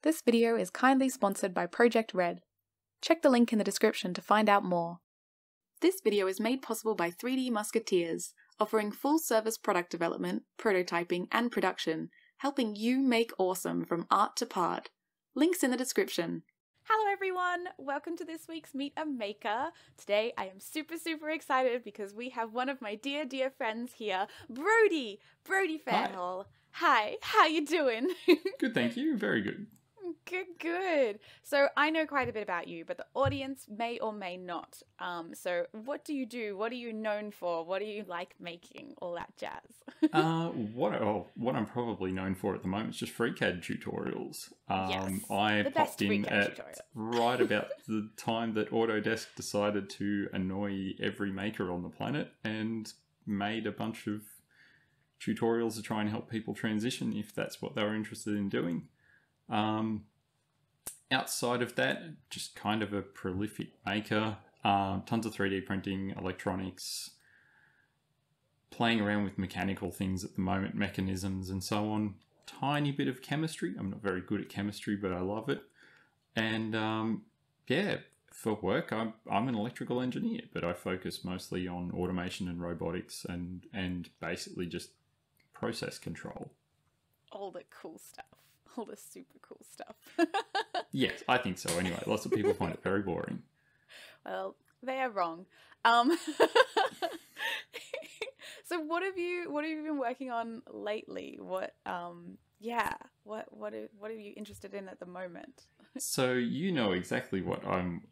This video is kindly sponsored by Project Red. Check the link in the description to find out more. This video is made possible by 3D Musketeers, offering full-service product development, prototyping, and production, helping you make awesome from art to part. Links in the description. Hello everyone, welcome to this week's Meet a Maker. Today I am super excited because we have one of my dear friends here, Brody Fanhall. Hi, how you doing? Good, thank you. Very good. Good. So I know quite a bit about you, but the audience may or may not. So what do you do? What are you known for? What do you like making? All that jazz. What I'm probably known for at the moment is just FreeCAD tutorials. Yes, I the popped best in FreeCAD at tutorial. right about the time that Autodesk decided to annoy every maker on the planet and made a bunch of tutorials to try and help people transition if that's what they were interested in doing. Outside of that, just kind of a prolific maker, tons of 3D printing, electronics, playing around with mechanical things at the moment, mechanisms and so on. Tiny bit of chemistry. I'm not very good at chemistry, but I love it. And yeah, for work, I'm an electrical engineer, but I focus mostly on automation and robotics and basically just process control. All the cool stuff. All the super cool stuff. Yes, I think so anyway. Lots of people find it very boring. Well, they are wrong. So what have you been working on lately? What are you interested in at the moment? So you know exactly what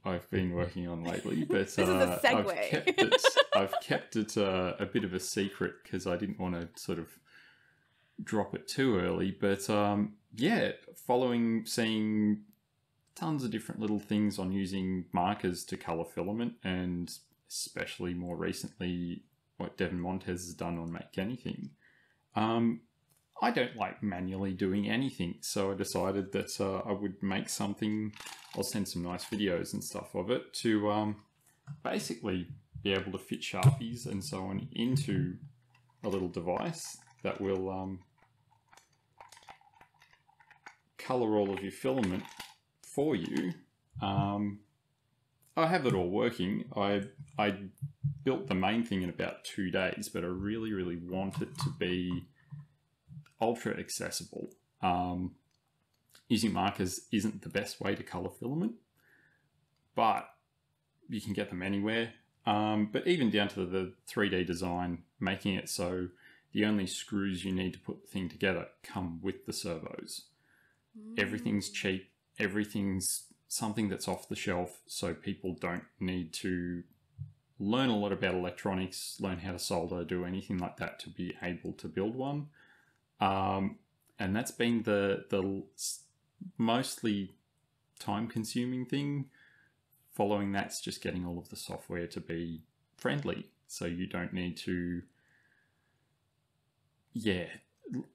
I've been working on lately, but This is a segue. I've kept it a bit of a secret because I didn't want to sort of drop it too early. But yeah, seeing tons of different little things on using markers to color filament, and especially more recently what Devon Montez has done on Make Anything. I don't like manually doing anything, so I decided that I would make something. I'll send some nice videos and stuff of it to basically be able to fit Sharpies and so on into a little device that will color all of your filament for you. I have it all working. I built the main thing in about 2 days, but I really want it to be ultra accessible. Using markers isn't the best way to color filament, but you can get them anywhere. But even down to the 3D design, making it so the only screws you need to put the thing together come with the servos. Everything's cheap. Everything's something that's off the shelf, so people don't need to learn a lot about electronics, learn how to solder, do anything like that to be able to build one. And that's been the mostly time-consuming thing. Following that's just getting all of the software to be friendly, so you don't need to,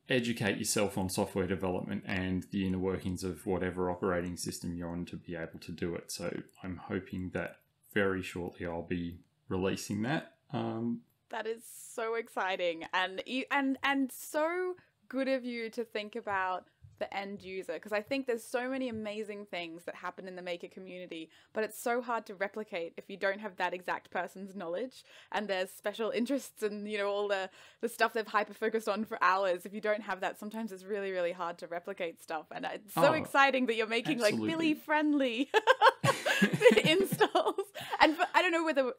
educate yourself on software development and the inner workings of whatever operating system you're on to be able to do it. So I'm hoping that very shortly I'll be releasing that. That is so exciting, and so good of you to think about the end user, because I think there's so many amazing things that happen in the maker community, but it's so hard to replicate if you don't have that exact person's knowledge and their special interests and, you know, all the stuff they've hyper focused on for hours. If you don't have that, sometimes it's really hard to replicate stuff, and it's so exciting that you're making absolutely. like Billy friendly installs. And I don't know whether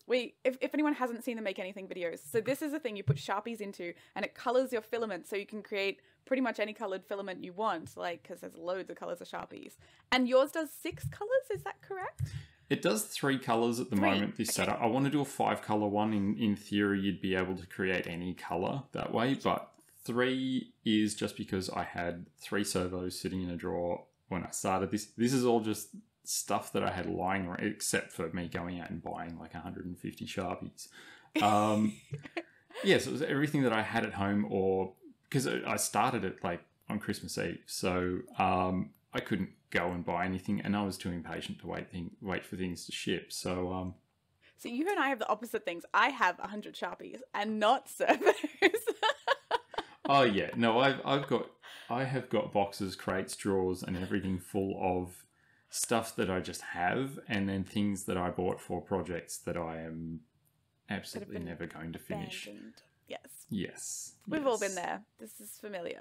if anyone hasn't seen the Make Anything videos, so this is the thing you put Sharpies into and it colors your filament, so you can create pretty much any colored filament you want, like, because there's loads of colors of Sharpies. And yours does 6 colors, is that correct? It does 3 colors at the moment, this setup. I want to do a 5-color one. In theory, you'd be able to create any color that way, but 3 is just because I had 3 servos sitting in a drawer when I started this. This is all just stuff that I had lying around, except for me going out and buying like 150 Sharpies. Yeah, so it was everything that I had at home, or because I started it like on Christmas Eve, so I couldn't go and buy anything, and I was too impatient to wait for things to ship. So so you and I have the opposite things. I have 100 Sharpies and not servos. Oh yeah, no, I have got boxes, crates, drawers, and everything full of stuff that I just have, and then things that I bought for projects that I am absolutely been never going to finish. Abandoned. Yes. Yes, We've all been there. This is familiar.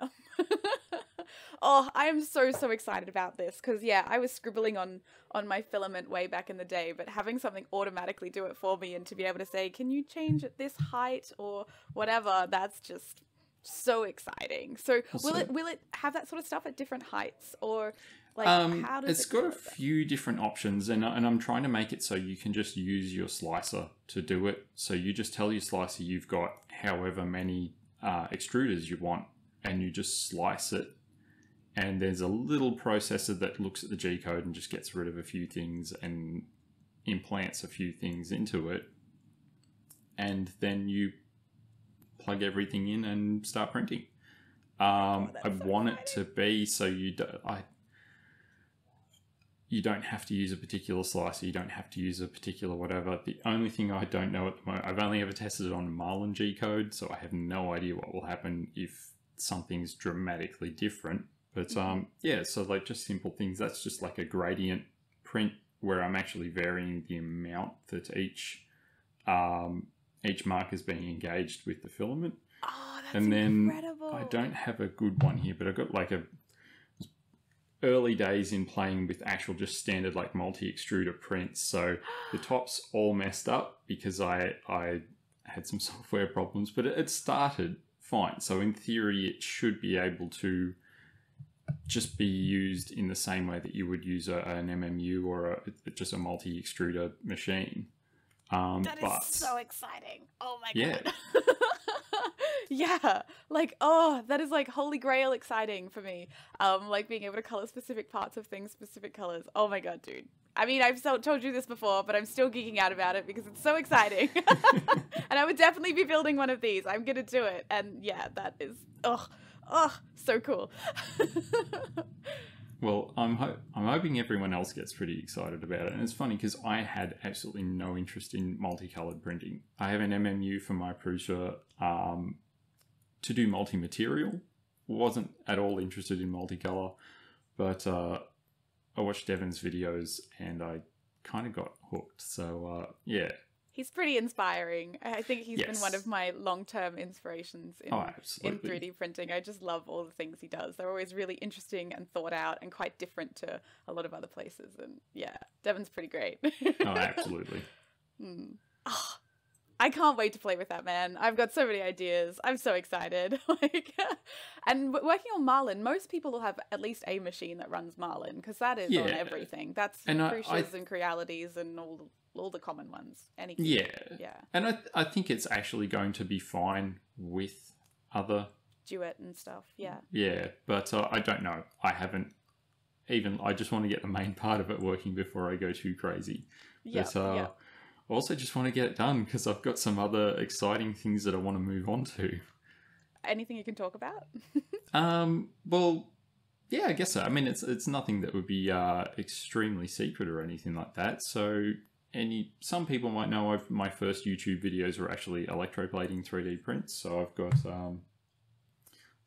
Oh, I am so excited about this because yeah, I was scribbling on my filament way back in the day, but having something automatically do it for me and to be able to say, can you change at this height or whatever, that's just so exciting. So will it have that sort of stuff at different heights, or like how does it's it got a few different options, and I'm trying to make it so you can just use your slicer to do it. So you just tell your slicer you've got however many extruders you want, and you just slice it. And there's a little processor that looks at the G-code and just gets rid of a few things and implants a few things into it. And then you plug everything in and start printing. I want it to be so you don't have to use a particular slicer, you don't have to use a particular whatever. The only thing I don't know at the moment, I've only ever tested it on Marlin G-code, so I have no idea what will happen if something's dramatically different. But yeah, so like just simple things. That's just like a gradient print where I'm actually varying the amount that each mark is being engaged with the filament. Oh, that's and then incredible. I don't have a good one here, but I've got like early days in playing with actual just standard like multi-extruder prints. So the top's all messed up because I had some software problems, but it started fine. So in theory, it should be able to just be used in the same way that you would use an MMU or just a multi-extruder machine. That is so exciting. Oh my yeah. God. Yeah, like, oh, that is like holy grail exciting for me. Like being able to color specific parts of things, specific colors. Oh my God, dude. I mean, I've told you this before, but I'm still geeking out about it because it's so exciting. And I would definitely be building one of these. I'm going to do it. And yeah, that is, oh, so cool. Well, I'm hoping everyone else gets pretty excited about it. And it's funny because I had absolutely no interest in multicolored printing. I have an MMU for my Prusa to do multi-material. Wasn't at all interested in multicolor, but I watched Devin's videos and I kind of got hooked. So yeah. He's pretty inspiring. I think he's been one of my long-term inspirations in 3D printing. I just love all the things he does. They're always really interesting and thought out and quite different to a lot of other places. And yeah, Devin's pretty great. Oh, absolutely. Oh, I can't wait to play with that, man. I've got so many ideas. I'm so excited. And working on Marlin, most people will have at least a machine that runs Marlin because that is on everything. That's Prusias and Crealities and all the common ones. Yeah. And I think it's actually going to be fine with other Duet and stuff. Yeah. Yeah, but I don't know. I haven't even. I just want to get the main part of it working before I go too crazy. I also just want to get it done because I've got some other exciting things that I want to move on to. Anything you can talk about? Well, yeah, I guess so. I mean, it's nothing that would be extremely secret or anything like that. So, some people might know my first YouTube videos were actually electroplating 3D prints. So I've got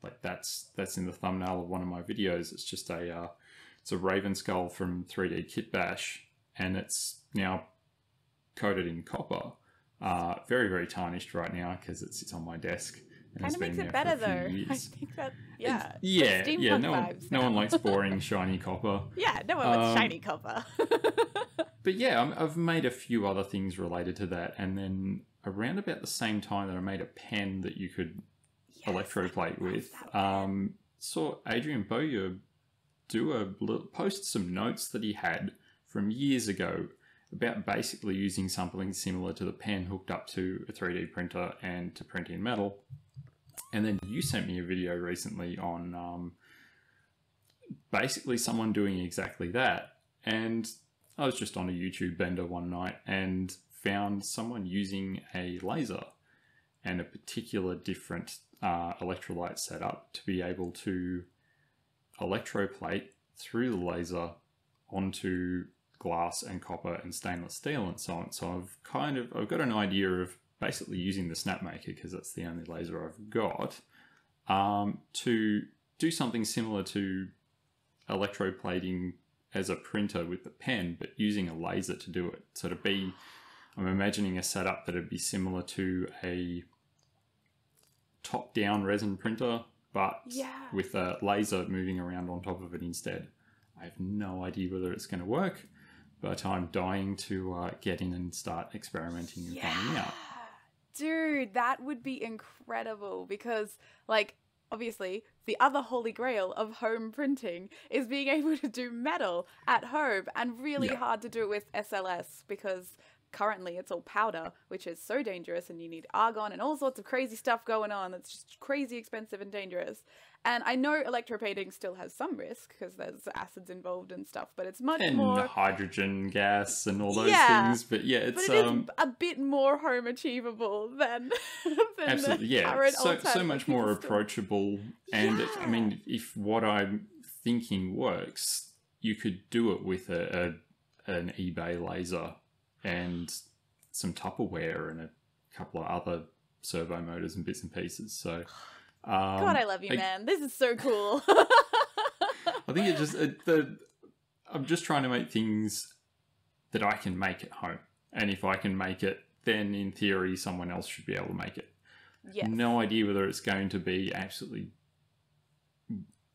like that's in the thumbnail of one of my videos. It's just it's a Raven skull from 3D Kit Bash, and it's now coated in copper. Very, very tarnished right now because it sits on my desk. Kind of makes it better though. I think that, no one likes boring shiny copper. Yeah, no one wants shiny copper. But yeah, I've made a few other things related to that, and then around about the same time that I made a pen that you could electroplate with, saw Adrian Bowyer post some notes that he had from years ago about basically using something similar to the pen hooked up to a 3D printer and to print in metal. And then you sent me a video recently on basically someone doing exactly that. And I was just on a YouTube bender one night and found someone using a laser and a particular different electrolyte setup to be able to electroplate through the laser onto glass and copper and stainless steel and so on. So I've got an idea of basically using the Snapmaker because that's the only laser I've got to do something similar to electroplating as a printer with the pen, but using a laser to do it. So I'm imagining a setup that would be similar to a top-down resin printer, but with a laser moving around on top of it instead. I have no idea whether it's going to work, but I'm dying to get in and start experimenting and finding out. Dude, that would be incredible because, like, obviously, the other holy grail of home printing is being able to do metal at home, and really hard to do it with SLS because currently it's all powder, which is so dangerous, and you need argon and all sorts of crazy stuff going on that's just crazy expensive and dangerous. And I know electroplating still has some risk because there's acids involved and stuff, but it's much more hydrogen gas and all those things. But yeah, it's but it is a bit more home achievable than absolutely the current so much more approachable. And I mean, if what I'm thinking works, you could do it with an eBay laser and some Tupperware and a couple of other servo motors and bits and pieces. So. God, I love you, man. This is so cool. I think I'm just trying to make things that I can make at home. And if I can make it, then in theory, someone else should be able to make it. Yes. No idea whether it's going to be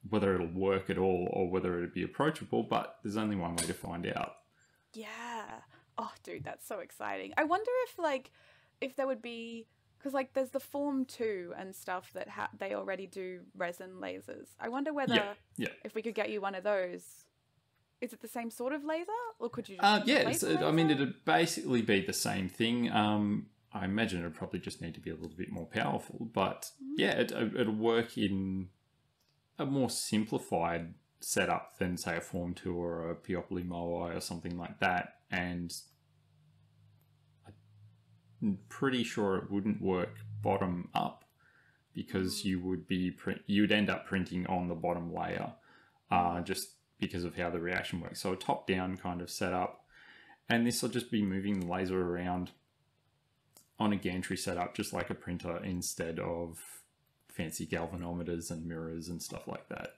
whether it'll work at all or whether it'll be approachable, but there's only one way to find out. Yeah. Oh, dude, that's so exciting. I wonder if there would be... Because, like, there's the Form 2 and stuff that they already do resin lasers. I wonder whether if we could get you one of those. Is it the same sort of laser? Or could you just I mean, it'd basically be the same thing. I imagine it'd probably just need to be a little bit more powerful. But, it'll work in a more simplified setup than, say, a Form 2 or a Peopoly Moai or something like that. And... pretty sure it wouldn't work bottom up because you'd end up printing on the bottom layer just because of how the reaction works. So a top down kind of setup, and this will just be moving the laser around on a gantry setup just like a printer instead of fancy galvanometers and mirrors and stuff like that.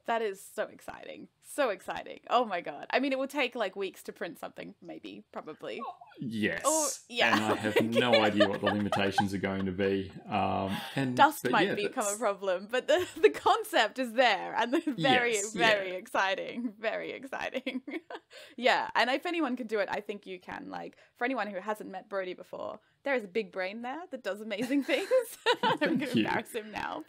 That is so exciting. So exciting. Oh my god. I mean, it will take like weeks to print something, maybe, probably. Yes. Yeah. And I have no idea what the limitations are going to be. Dust might become a problem, but the concept is there, and very exciting. Very exciting. Yeah, and if anyone can do it, I think you can. Like, for anyone who hasn't met Brodie before, there is a big brain there that does amazing things. I'm going to embarrass him now,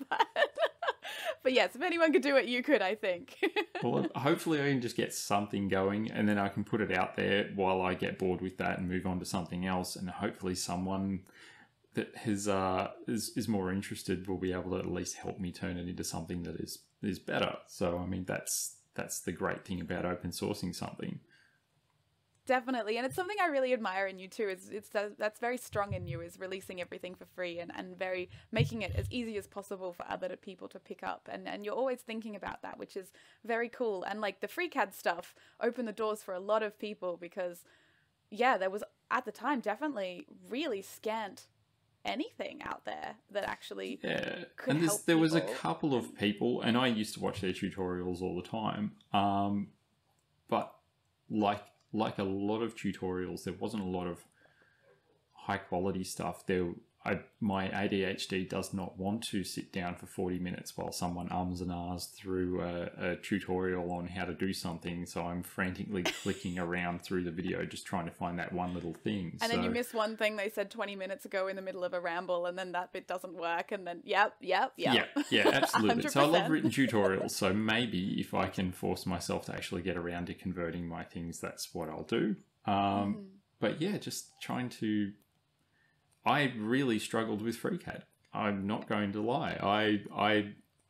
but yes, if anyone could do it, you could, I think. Well, hopefully I can just get something going and then I can put it out there while I get bored with that and move on to something else. And hopefully someone that is more interested will be able to at least help me turn it into something that is better. So, I mean, that's the great thing about open sourcing something. Definitely, and it's something I really admire in you too. That's very strong in you, is releasing everything for free and very making it as easy as possible for other people to pick up. And you're always thinking about that, which is very cool. And like the FreeCAD stuff opened the doors for a lot of people because, yeah, there was at the time definitely really scant anything out there that actually could help there was a people. couple of people, and I used to watch their tutorials all the time, but like a lot of tutorials, there wasn't a lot of high quality stuff. My ADHD does not want to sit down for 40 minutes while someone ums and ahs through a tutorial on how to do something. So I'm frantically clicking around through the video just trying to find that one little thing. And then you miss one thing they said 20 minutes ago in the middle of a ramble, and then that bit doesn't work, and then yep. Yeah, absolutely. 100%. So I love written tutorials. So maybe if I can force myself to actually get around to converting my things, that's what I'll do. But yeah, just trying to... I really struggled with FreeCAD. I'm not going to lie. I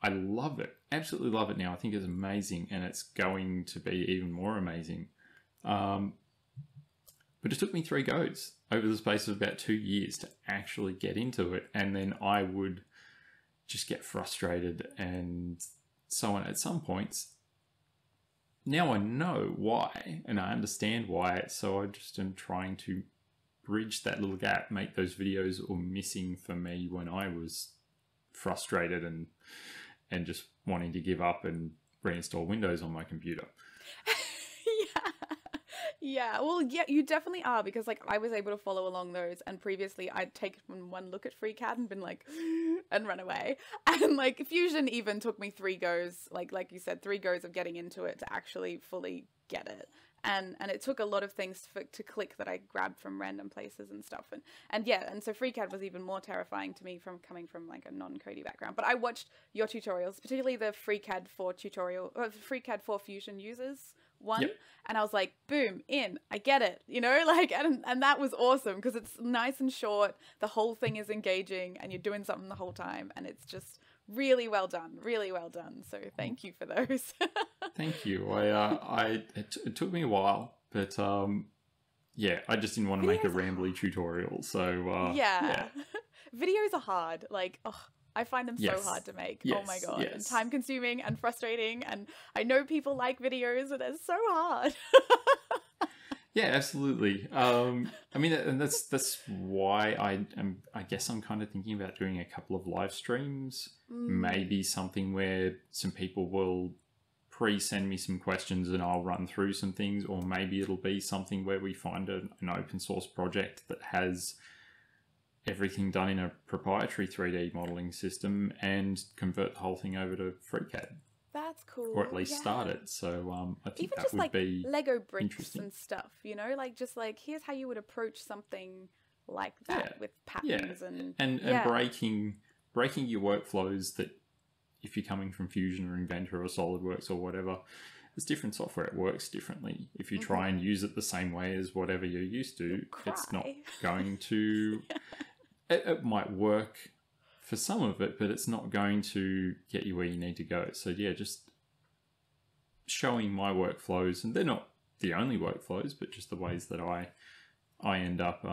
love it. Absolutely love it now. I think it's amazing, and it's going to be even more amazing. But it took me 3 goes over the space of about 2 years to actually get into it, and then I would just get frustrated and so on at some points. Now I know why, and I understand why, so I just am trying to bridge that little gap, make those videos all missing for me when I was frustrated and just wanting to give up and reinstall Windows on my computer. Yeah, well, yeah, you definitely are, because like I was able to follow along those, and previously I'd taken one look at FreeCAD and been like, and run away. And like Fusion even took me 3 goes, like you said, 3 goes of getting into it to actually fully get it. And it took a lot of things to click that I grabbed from random places and stuff. And yeah, and so FreeCAD was even more terrifying to me from coming from like a non-codey background. But I watched your tutorials, particularly the FreeCAD 4 tutorial, FreeCAD 4 Fusion users one. Yep. And I was like, boom, I get it, you know, like, and that was awesome because it's nice and short. The whole thing is engaging and you're doing something the whole time. And it's just really well done, really well done. So thank you for those. Thank you. It took me a while, but yeah, I just didn't want to make a rambly tutorial. So yeah. Videos are hard. Like, oh, I find them so hard to make. Yes. Oh my God. Yes. And time consuming and frustrating. And I know people like videos, but they're so hard. Yeah, absolutely. I mean, and that's why I guess I'm kind of thinking about doing a couple of live streams. Maybe something where some people will send me some questions and I'll run through some things, or maybe it'll be something where we find an open source project that has everything done in a proprietary 3D modeling system and convert the whole thing over to FreeCAD. That's cool. Or at least start it. So I think even that just would like be Lego bricks and stuff, you know, like just like here's how you would approach something like that with patterns and breaking your workflows, that if you're coming from Fusion or Inventor or SolidWorks or whatever, it's different software. It works differently. If you try and use it the same way as whatever you're used to, it's not going to... It might work for some of it, but it's not going to get you where you need to go. So yeah, just showing my workflows, and they're not the only workflows, but just the ways that I end up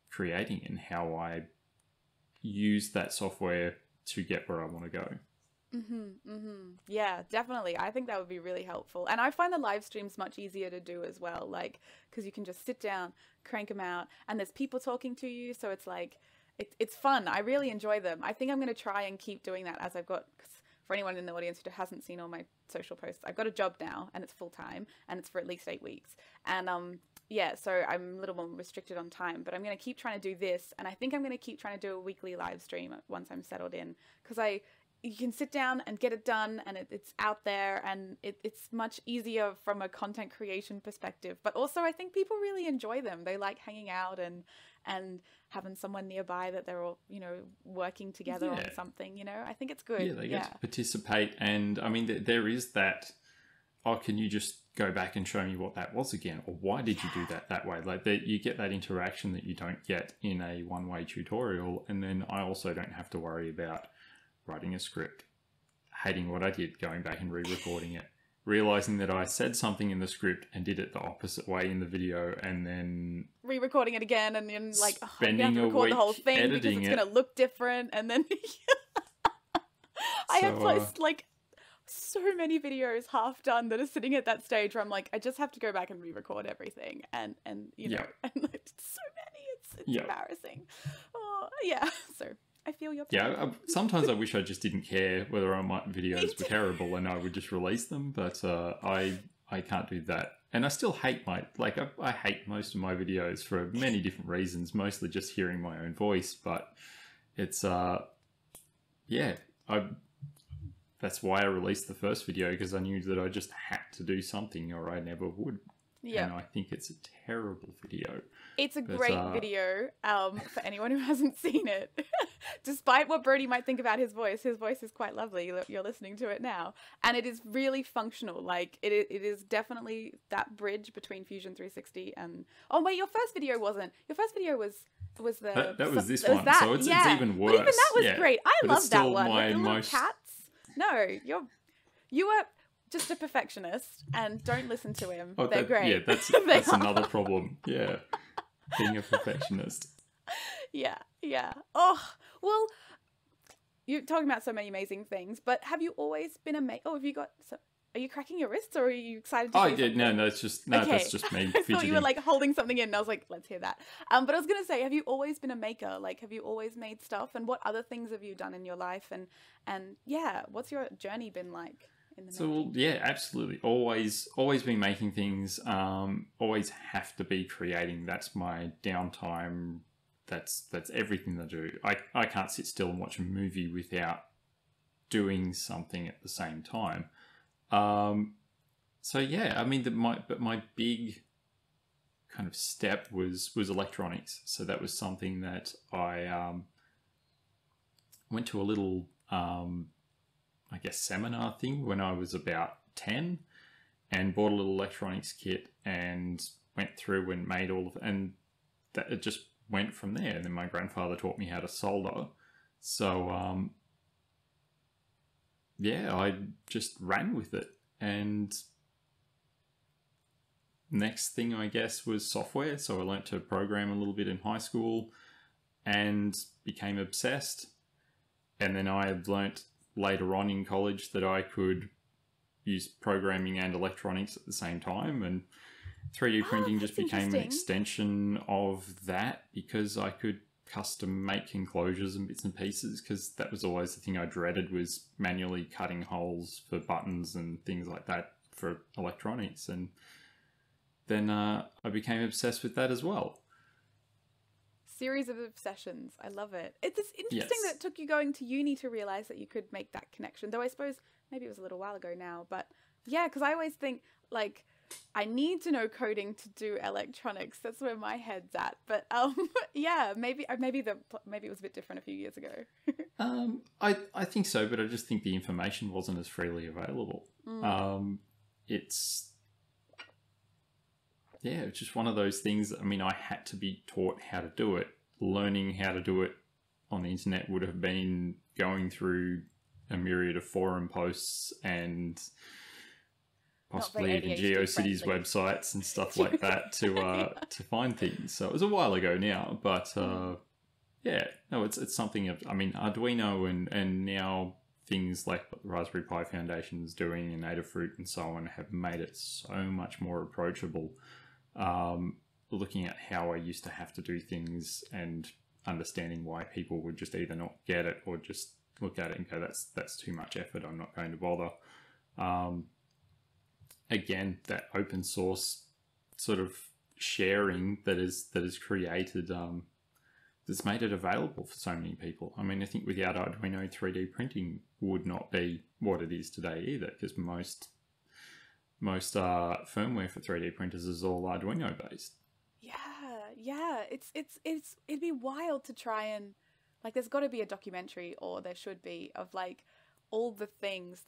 creating and how I use that software to get where I want to go. Yeah, definitely. I think that would be really helpful. And I find the live streams much easier to do as well, like, because you can just sit down, crank them out, and there's people talking to you. So it's like, it's fun. I really enjoy them. I think I'm going to try and keep doing that as I've got, cause for anyone in the audience who hasn't seen all my social posts, I've got a job now and it's full time and it's for at least 8 weeks. And yeah, so I'm a little more restricted on time, but I'm going to keep trying to do this. And I think I'm going to keep trying to do a weekly live stream once I'm settled in, because you can sit down and get it done, and it's out there, and it's much easier from a content creation perspective. But also I think people really enjoy them. They like hanging out and having someone nearby that they're all, you know, working together on something, you know. I think it's good. Yeah, they get to participate. And I mean, there is that, oh, can you just go back and show me what that was again? Or why did you do that way? Like you get that interaction that you don't get in a one-way tutorial. And then I also don't have to worry about writing a script, hating what I did, going back and re-recording it, realizing that I said something in the script and did it the opposite way in the video, and then re-recording it again, and then like, oh, you have spending to a record week the whole thing because editing it's going to look different. And then I have like so many videos half done that are sitting at that stage where I'm like, I just have to go back and re-record everything, and you know, and like, so many, it's embarrassing. Oh yeah, so I feel your pain. Yeah, sometimes I wish I just didn't care whether my videos were terrible and I would just release them, but I can't do that. And I still hate I hate most of my videos for many different reasons, mostly just hearing my own voice, but it's, that's why I released the first video, because I knew that I just had to do something or I never would. Yeah. And I think it's a terrible video. It's a great video for anyone who hasn't seen it. Despite what Brody might think about his voice is quite lovely. You're listening to it now. And it is really functional. Like, it is definitely that bridge between Fusion 360 and... Oh, wait, your first video wasn't. Your first video was the... That was this one, so it's even worse. But even that was great. I love that one. My With the little most... cats. No, you are... just a perfectionist, and don't listen to him. They're great. Yeah, that's another problem. Yeah, being a perfectionist. Yeah. Oh, well, you're talking about so many amazing things, but have you always been have you got Are you cracking your wrists, or are you excited to Oh, say yeah, something? no, it's just no, Okay. that's just me I thought fidgeting. you were like holding something in, and I was like, let's hear that. But I was gonna say, have you always been a maker? Like, have you always made stuff? And what other things have you done in your life? And yeah, what's your journey been like in the So making? yeah, absolutely. Always been making things. Always have to be creating. That's my downtime. That's everything I do. I can't sit still and watch a movie without doing something at the same time. So yeah, I mean, my big kind of step was electronics. So that was something that I went to a little I guess seminar thing when I was about 10, and bought a little electronics kit and went through and made all of, and that it just went from there. And then my grandfather taught me how to solder. So yeah, I just ran with it. And next thing, I guess, was software. So I learnt to program a little bit in high school and became obsessed. And then I had learnt later on in college that I could use programming and electronics at the same time. And 3D printing just that's became an interesting. extension of that, because I could custom make enclosures and bits and pieces, because that was always the thing I dreaded, was manually cutting holes for buttons and things like that for electronics. And then I became obsessed with that as well. Series of obsessions. I love it. It's interesting Yes. that it took you going to uni to realize that you could make that connection. Though I suppose maybe it was a little while ago now. But yeah, because I always think like I need to know coding to do electronics. That's where my head's at. But yeah, maybe it was a bit different a few years ago. I think so, but I just think the information wasn't as freely available. It's just one of those things. I mean, I had to be taught how to do it. Learning how to do it on the internet would have been going through a myriad of forum posts and possibly even ADHD GeoCities friendly. websites and stuff like that to find things. So it was a while ago now, but yeah, no, it's something of, I mean, Arduino and now things like what the Raspberry Pi Foundation is doing and Adafruit and so on have made it so much more approachable. Looking at how I used to have to do things and understanding why people would just either not get it or just look at it and go, that's too much effort, I'm not going to bother. Again, that open source sort of sharing that is created, that's made it available for so many people. I mean, I think without Arduino, 3D printing would not be what it is today either, because most firmware for 3D printers is all Arduino based. Yeah. It'd be wild to try and like. There's got to be a documentary, or there should be, of like all the things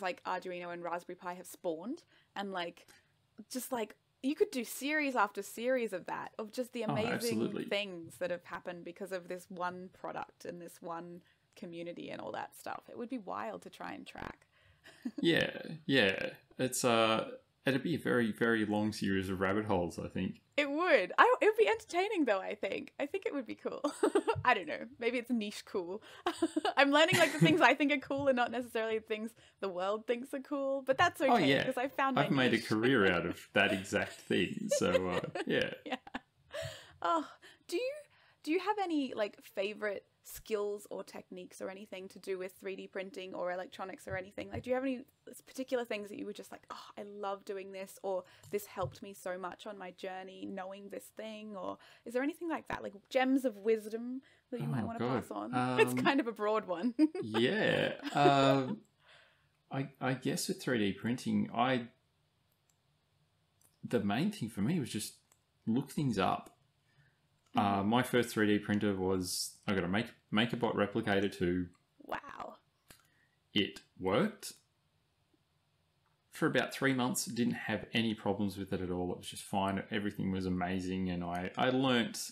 like Arduino and Raspberry Pi have spawned, and like just like you could do series after series of that, of just the amazing absolutely. things that have happened because of this one product and this one community and all that stuff. It would be wild to try and track. yeah. It's it'd be a very, very long series of rabbit holes, I think. It would. It would be entertaining, though, I think. I think it would be cool. I don't know. Maybe it's niche cool. I'm learning, like, the things I think are cool and not necessarily the things the world thinks are cool. But that's okay, Oh, yeah. because I found my I've made a niche. career out of that exact thing. So, yeah. Yeah. Oh, do you have any, like, favorite skills or techniques or anything to do with 3D printing or electronics or anything? Like, do you have any particular things that you were just like, oh, I love doing this, or this helped me so much on my journey knowing this thing? Or is there anything like that, like gems of wisdom that you might want to pass on? It's kind of a broad one. Yeah. I guess with 3D printing, the main thing for me was just look things up. My first 3D printer was, I got a MakerBot Replicator 2. Wow. It worked for about 3 months. Didn't have any problems with it at all. It was just fine. Everything was amazing. And I learnt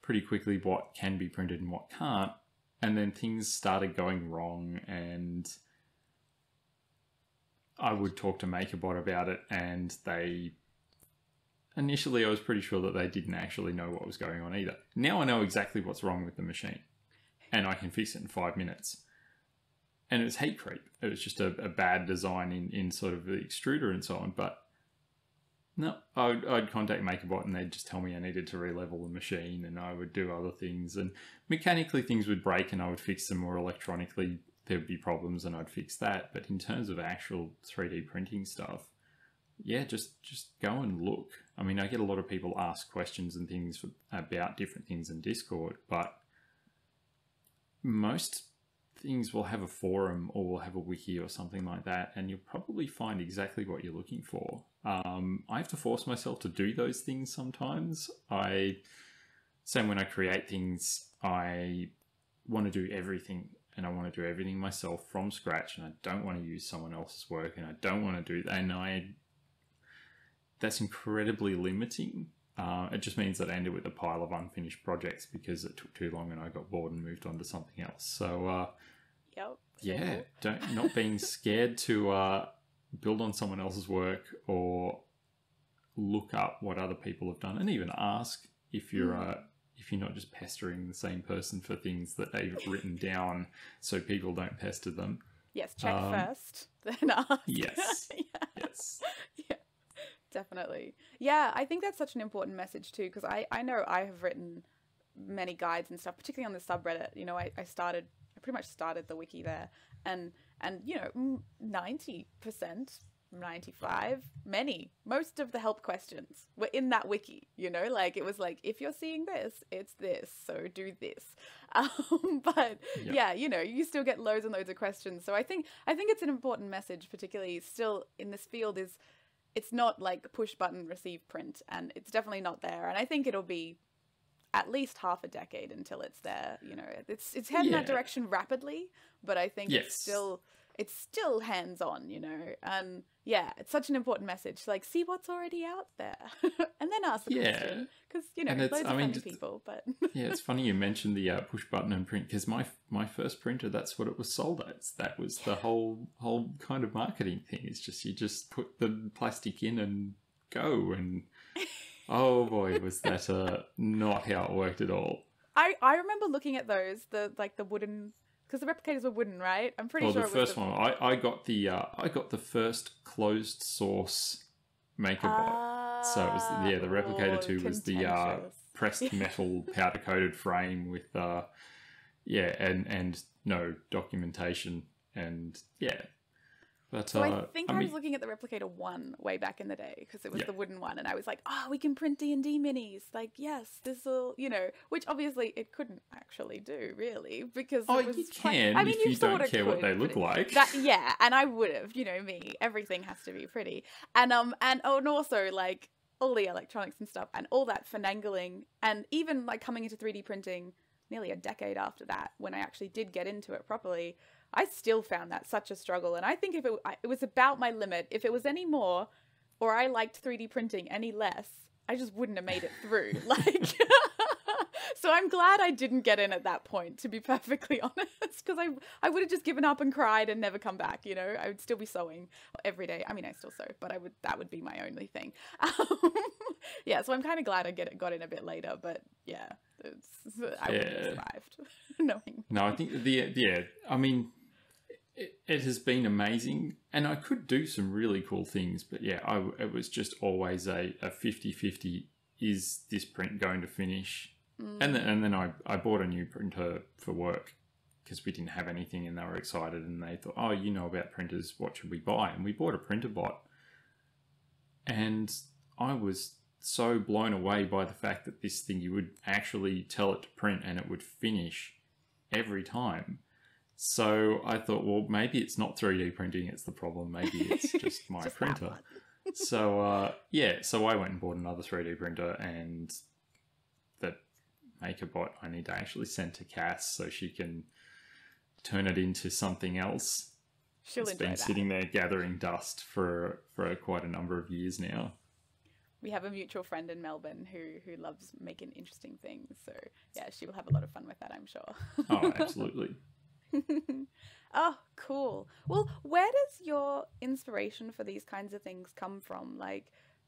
pretty quickly what can be printed and what can't. And then things started going wrong, and I would talk to MakerBot about it, and initially, I was pretty sure that they didn't actually know what was going on either. Now I know exactly what's wrong with the machine, and I can fix it in 5 minutes. and it was heat creep. It was just a bad design in sort of the extruder and so on. But no, I'd contact MakerBot and they'd just tell me I needed to re-level the machine, and I would do other things. And mechanically things would break and I would fix them, or electronically there would be problems and I'd fix that. But in terms of actual 3D printing stuff, yeah, just go and look. I mean, I get a lot of people ask questions and things about different things in Discord, but most things will have a forum or will have a wiki or something like that, and you'll probably find exactly what you're looking for. I have to force myself to do those things sometimes. Same when I create things, I want to do everything, and I want to do everything myself from scratch, and I don't want to use someone else's work, and I don't want to do that, and that's incredibly limiting. It just means that I ended with a pile of unfinished projects because it took too long and I got bored and moved on to something else. So, yeah, not being scared to build on someone else's work or look up what other people have done, and even ask if you're not just pestering the same person for things that they've written down, so people don't pester them. Yes, check first, then ask. Yes. Yeah. Yes. Yeah. Definitely. Yeah, I think that's such an important message too, because I know I have written many guides and stuff, particularly on the subreddit. You know, I pretty much started the wiki there, and you know, 90%, 95, most of the help questions were in that wiki, you know, like it was like, if you're seeing this, it's this, so do this. But Yep. yeah, you know, you still get loads and loads of questions. So I think it's an important message, particularly still in this field, is it's not like push button, receive, print, and it's definitely not there. And I think it'll be at least half a decade until it's there. You know, it's heading that direction rapidly, but I think it's still hands on. You know, and yeah, it's such an important message. Like, see what's already out there, and then ask the question, because you know, loads of funny people. But yeah, it's funny you mentioned the push button and print, because my first printer, that's what it was sold as. That was the whole kind of marketing thing. It's just, you just put the plastic in and go, and oh boy, was that not how it worked at all. I remember looking at those, the wooden, because the replicators were wooden, right? I'm pretty sure the first one. I got the first closed source MakerBot. So it was the Replicator 2 was the pressed metal powder coated frame with and no documentation, and yeah. But so I think I was looking at the Replicator 1 way back in the day, because it was the wooden one, and I was like, oh, we can print D&D minis. Like, yes, this will, you know, which obviously it couldn't actually do, really, because it was you can, I mean, if you don't care what they look like. Yeah, and I would have, you know me, everything has to be pretty. And also, like, all the electronics and stuff, and all that finagling, and even, like, coming into 3D printing nearly a decade after that, when I actually did get into it properly, I still found that such a struggle. And I think if it was about my limit, if it was any more, or I liked 3D printing any less, I just wouldn't have made it through. Like, so I'm glad I didn't get in at that point, to be perfectly honest, because I would have just given up and cried and never come back. You know, I would still be sewing every day. I mean, I still sew, but that would be my only thing. Yeah, so I'm kind of glad I got in a bit later, but yeah, I wouldn't have survived knowing. No, I think I mean, it has been amazing, and I could do some really cool things, but yeah, it was just always a 50-50. Is this print going to finish? And then I bought a new printer for work, because we didn't have anything, and they were excited, and they thought, oh, you know about printers, what should we buy? And we bought a printer bot, and I was so blown away by the fact that this thing, you would actually tell it to print and it would finish every time. So I thought, well, maybe it's not 3D printing, it's the problem. Maybe it's just my printer. So, so I went and bought another 3D printer, and that MakerBot I need to actually send to Cass so she can turn it into something else. It's been sitting there gathering dust for quite a number of years now. We have a mutual friend in Melbourne who loves making interesting things. So, yeah, she will have a lot of fun with that, I'm sure. Oh, absolutely. Oh, cool. Well, where does your inspiration for these kinds of things come from? Like,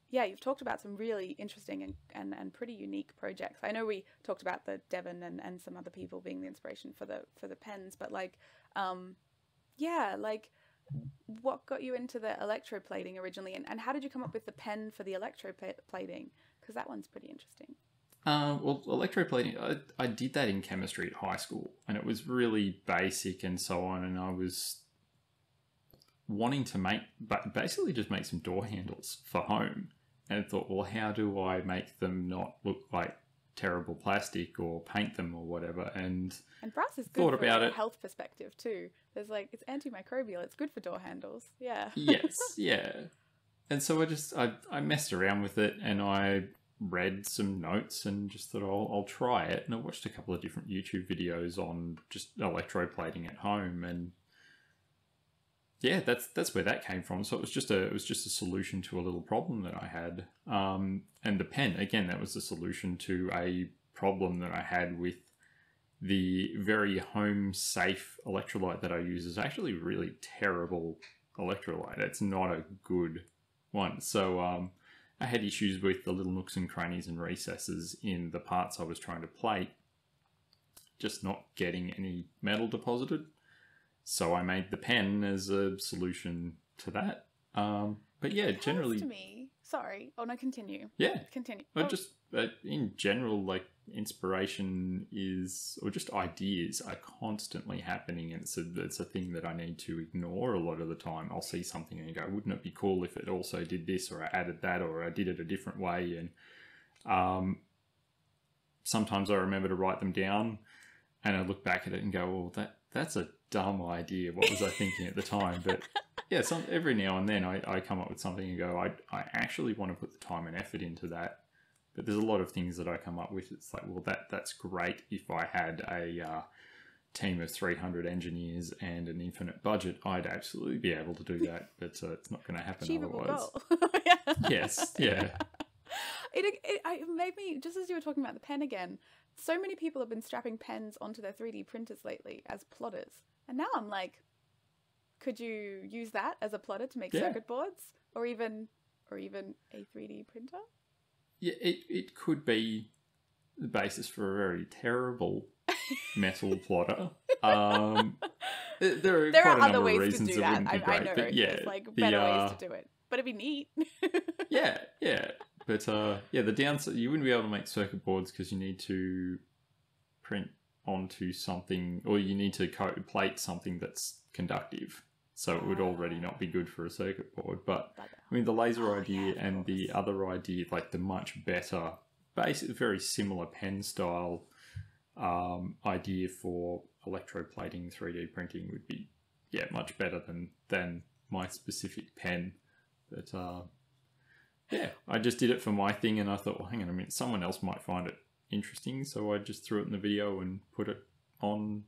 yeah, you've talked about some really interesting and pretty unique projects. I know we talked about the Devon and some other people being the inspiration for the pens, but like, yeah, like what got you into the electroplating originally, and how did you come up with the pen for the electroplating? Because that one's pretty interesting. Well, electroplating, I did that in chemistry at high school, and it was really basic and so on, and I was wanting to basically just make some door handles for home, and I thought, well, how do I make them not look like terrible plastic or paint them or whatever? And brass is thought good from about a it. health perspective too. There's like, it's antimicrobial, it's good for door handles. Yeah. Yes, yeah. And so I messed around with it, and I read some notes and just thought, I'll try it. And I watched a couple of different YouTube videos on just electroplating at home, and yeah, that's where that came from. So it was just a solution to a little problem that I had. And the pen, again, that was the solution to a problem that I had with the very home safe electrolyte that I use. Is actually really terrible electrolyte. It's not a good one. So I had issues with the little nooks and crannies and recesses in the parts I was trying to plate, just not getting any metal deposited. So I made the pen as a solution to that. But yeah, generally... to me... Sorry. Oh, no, continue. Yeah. Continue. But just in general, like, inspiration is... or just ideas are constantly happening, and it's a thing that I need to ignore a lot of the time. I'll see something and go, wouldn't it be cool if it also did this, or I added that, or I did it a different way? And sometimes I remember to write them down, and I look back at it and go, well, that's a dumb idea. What was I thinking at the time? But yeah, every now and then I come up with something and go, I actually want to put the time and effort into that. But there's a lot of things that I come up with. It's like, well, that's great if I had a team of 300 engineers and an infinite budget. I'd absolutely be able to do that. But it's not going to happen Achievable otherwise. goal. Yeah. Yes, yeah. It made me, just as you were talking about the pen again, so many people have been strapping pens onto their 3D printers lately as plotters. And now I'm like, could you use that as a plotter to make circuit boards? Or even a 3D printer? Yeah, it could be the basis for a very terrible metal plotter. There are other ways to do that. I know. But yeah, there's like better ways to do it. But it'd be neat. yeah. But the downside, you wouldn't be able to make circuit boards because you need to print onto something, or you need to plate something that's conductive. So it would already not be good for a circuit board. But I mean, the laser idea and the other idea, like the much better, very similar pen style idea for electroplating 3D printing would be, much better than my specific pen. But I just did it for my thing, and I thought, well, hang on a minute, someone else might find it interesting, so I just threw it in the video and put it on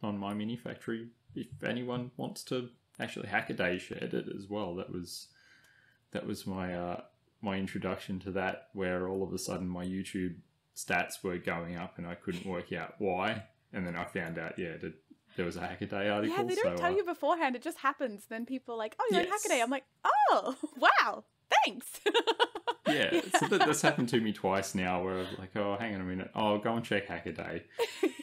my mini factory. If anyone wants to, actually, Hackaday shared it as well. That was my introduction to that, where all of a sudden my YouTube stats were going up, and I couldn't work out why. And then I found out, there was a Hackaday article. Yeah, they don't tell you beforehand. It just happens. Then people are like, oh, you're on Hackaday. I'm like, oh, wow, thanks. Yeah, so that's happened to me twice now, where I'm like, oh, hang on a minute. Oh, I'll go and check Hackaday.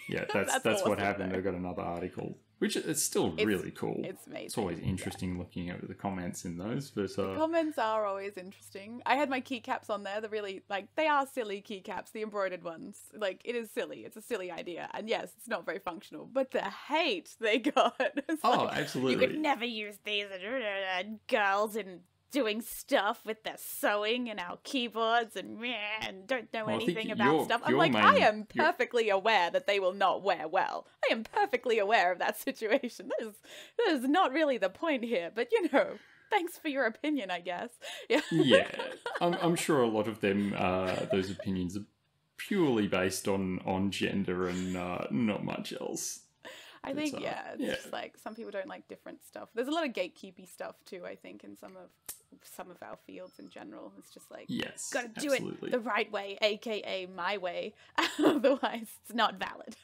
Yeah, that's awesome, what happened. I got another article, which it's still really cool. It's amazing. It's always interesting looking at the comments in those. But the comments are always interesting. I had my keycaps on there. The really, they are silly keycaps, the embroidered ones. Like, it is silly. It's a silly idea. And yes, it's not very functional. But the hate they got. Absolutely. You could never use these girls in doing stuff with their sewing and our keyboards and don't know anything about stuff. I'm like, I am perfectly aware that they will not wear well. I am perfectly aware of that situation. That is not really the point here, but thanks for your opinion, I guess. Yeah. Yeah. I'm sure a lot of them, those opinions are purely based on gender and not much else. I think, it's just like some people don't like different stuff. There's a lot of gatekeepy stuff too, I think, in some of our fields in general. It's just like, gotta do it the right way, aka my way. Otherwise, it's not valid.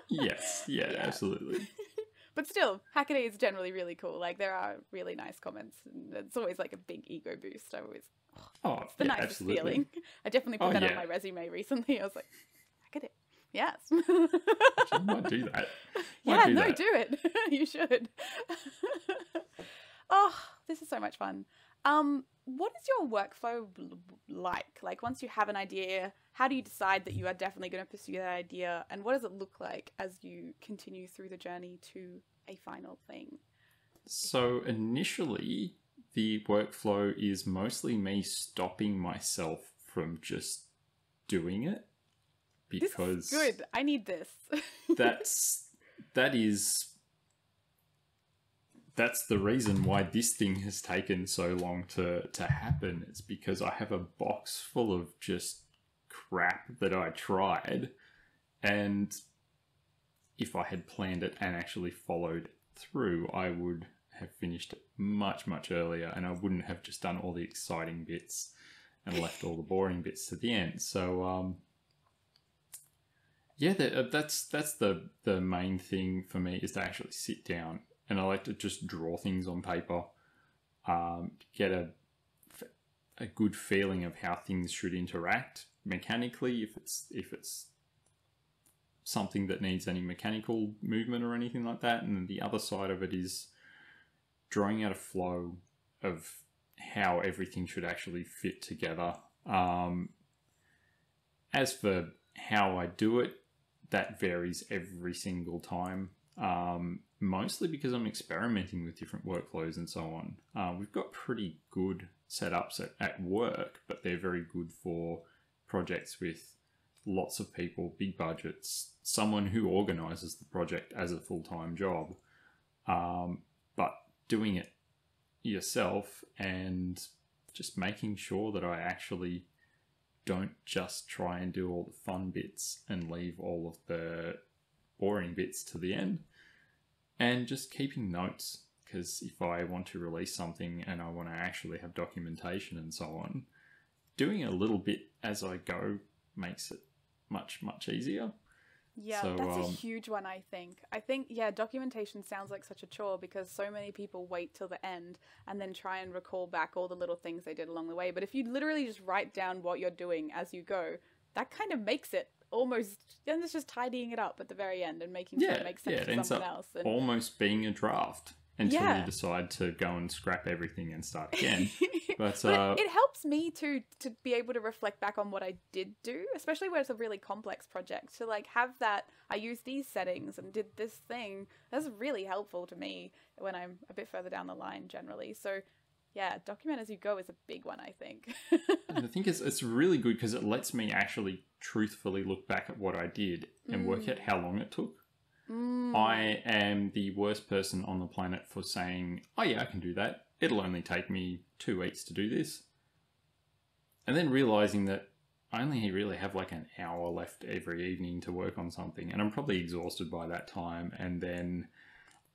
Yes, absolutely. But still, Hackaday is generally really cool. Like, there are really nice comments. And it's always like a big ego boost. I always, it's the nicest feeling. I definitely put that on my resume recently. I was like, Hackaday. Yes. I might do that. Yeah, no, do it. You should. Oh, this is so much fun. What is your workflow like? Like, once you have an idea, how do you decide that you are definitely going to pursue that idea? And what does it look like as you continue through the journey to a final thing? So initially, the workflow is mostly me stopping myself from just doing it, because this is good. I need this. that's the reason why this thing has taken so long to happen. It's because I have a box full of just crap that I tried, and if I had planned it and actually followed through, I would have finished it much, much earlier, and I wouldn't have just done all the exciting bits and left all the boring bits to the end. So yeah, that's the main thing for me, is to actually sit down, and I like to just draw things on paper, get a good feeling of how things should interact mechanically, if it's something that needs any mechanical movement or anything like that. And the other side of it is drawing out a flow of how everything should actually fit together. As for how I do it, that varies every single time, mostly because I'm experimenting with different workflows and so on. We've got pretty good setups at work, but they're very good for projects with lots of people, big budgets, someone who organizes the project as a full-time job. But doing it yourself and just making sure that I actually don't just try and do all the fun bits and leave all of the boring bits to the end, and just keeping notes, because if I want to release something and I want to actually have documentation and so on, doing a little bit as I go makes it much, much easier. Yeah, so, that's a huge one, I think. Yeah, documentation sounds like such a chore, because so many people wait till the end and then try and recall back all the little things they did along the way. But if you literally just write down what you're doing as you go, that kind of makes it almost, and it's just tidying it up at the very end and making sure it makes sense to someone else. And almost being a draft until you decide to go and scrap everything and start again. But it helps me to be able to reflect back on what I did do, especially when it's a really complex project. To like have that, I used these settings and did this thing. That's really helpful to me when I'm a bit further down the line generally. So yeah, document as you go is a big one, I think. I think it's really good because it lets me actually truthfully look back at what I did and work out how long it took. I am the worst person on the planet for saying, oh yeah, I can do that. It'll only take me 2 weeks to do this. And then realizing that I only really have like an hour left every evening to work on something, and I'm probably exhausted by that time. And then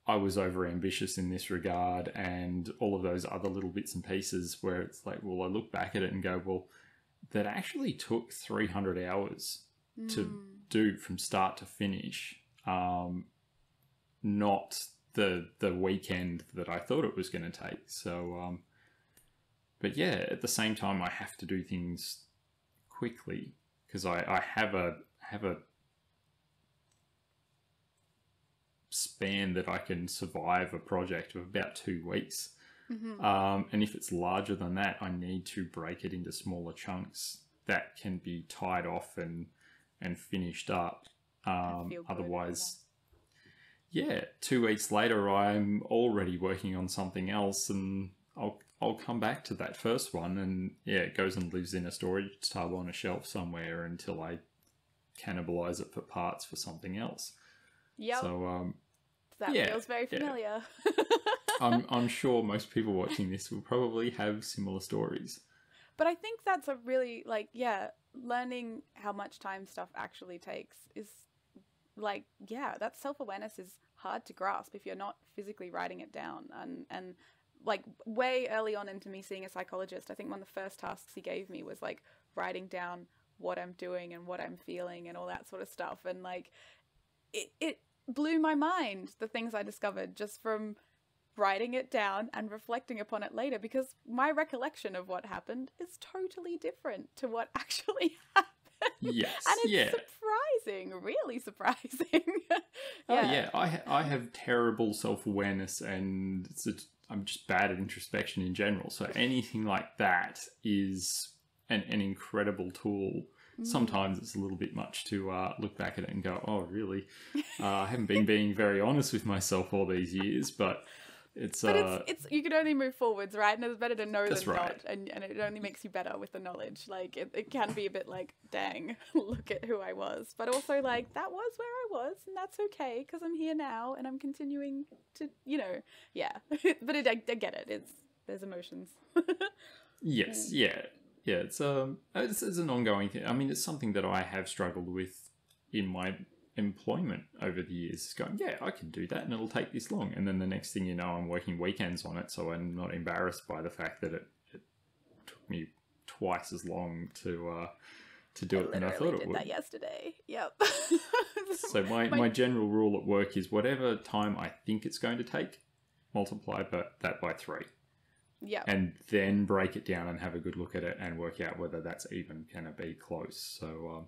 I was over ambitious in this regard, and all of those other little bits and pieces where it's like, well, I look back at it and go, well, that actually took 300 hours to do from start to finish. Not the weekend that I thought it was going to take. So, but yeah, at the same time, I have to do things quickly because I have a span that I can survive a project of about 2 weeks. And if it's larger than that, I need to break it into smaller chunks that can be tied off and finished up. Otherwise, yeah, 2 weeks later, I'm already working on something else, and I'll come back to that first one, and yeah, it goes and lives in a storage tub on a shelf somewhere until I cannibalize it for parts for something else. Yep. So that feels very familiar. I'm sure most people watching this will probably have similar stories. But I think that's a really, like, yeah, learning how much time stuff actually takes is, like, yeah, that self-awareness is hard to grasp if you're not physically writing it down. And like, way early on into me seeing a psychologist, I think one of the first tasks he gave me was, like, writing down what I'm doing and what I'm feeling and all that sort of stuff. And, like, it blew my mind, the things I discovered just from writing it down and reflecting upon it later, because my recollection of what happened is totally different to what actually happened. Yes, And it's yeah. surprising, really surprising. Oh yeah, I have terrible self-awareness, and I'm just bad at introspection in general. So anything like that is an incredible tool. Sometimes it's a little bit much to look back at it and go, "Oh, really? I haven't been being very honest with myself all these years." But it's But it's you can only move forwards, right? And it's better to know That's than right. not, and it only makes you better with the knowledge. Like it can be a bit like, dang, look at who I was, but also like that was where I was, and that's okay because I'm here now and I'm continuing to, yeah. But I get it. There's emotions. Yes, yeah, yeah. It's an ongoing thing. I mean, it's something that I have struggled with in my employment over the years. Going, yeah, I can do that, and it'll take this long. And then the next thing you know, I'm working weekends on it, so I'm not embarrassed by the fact that it took me twice as long to do it than I thought it did would. that yesterday. Yep. So my general rule at work is whatever time I think it's going to take, multiply that by 3. Yeah. And then break it down and have a good look at it and work out whether that's even going to be close. So,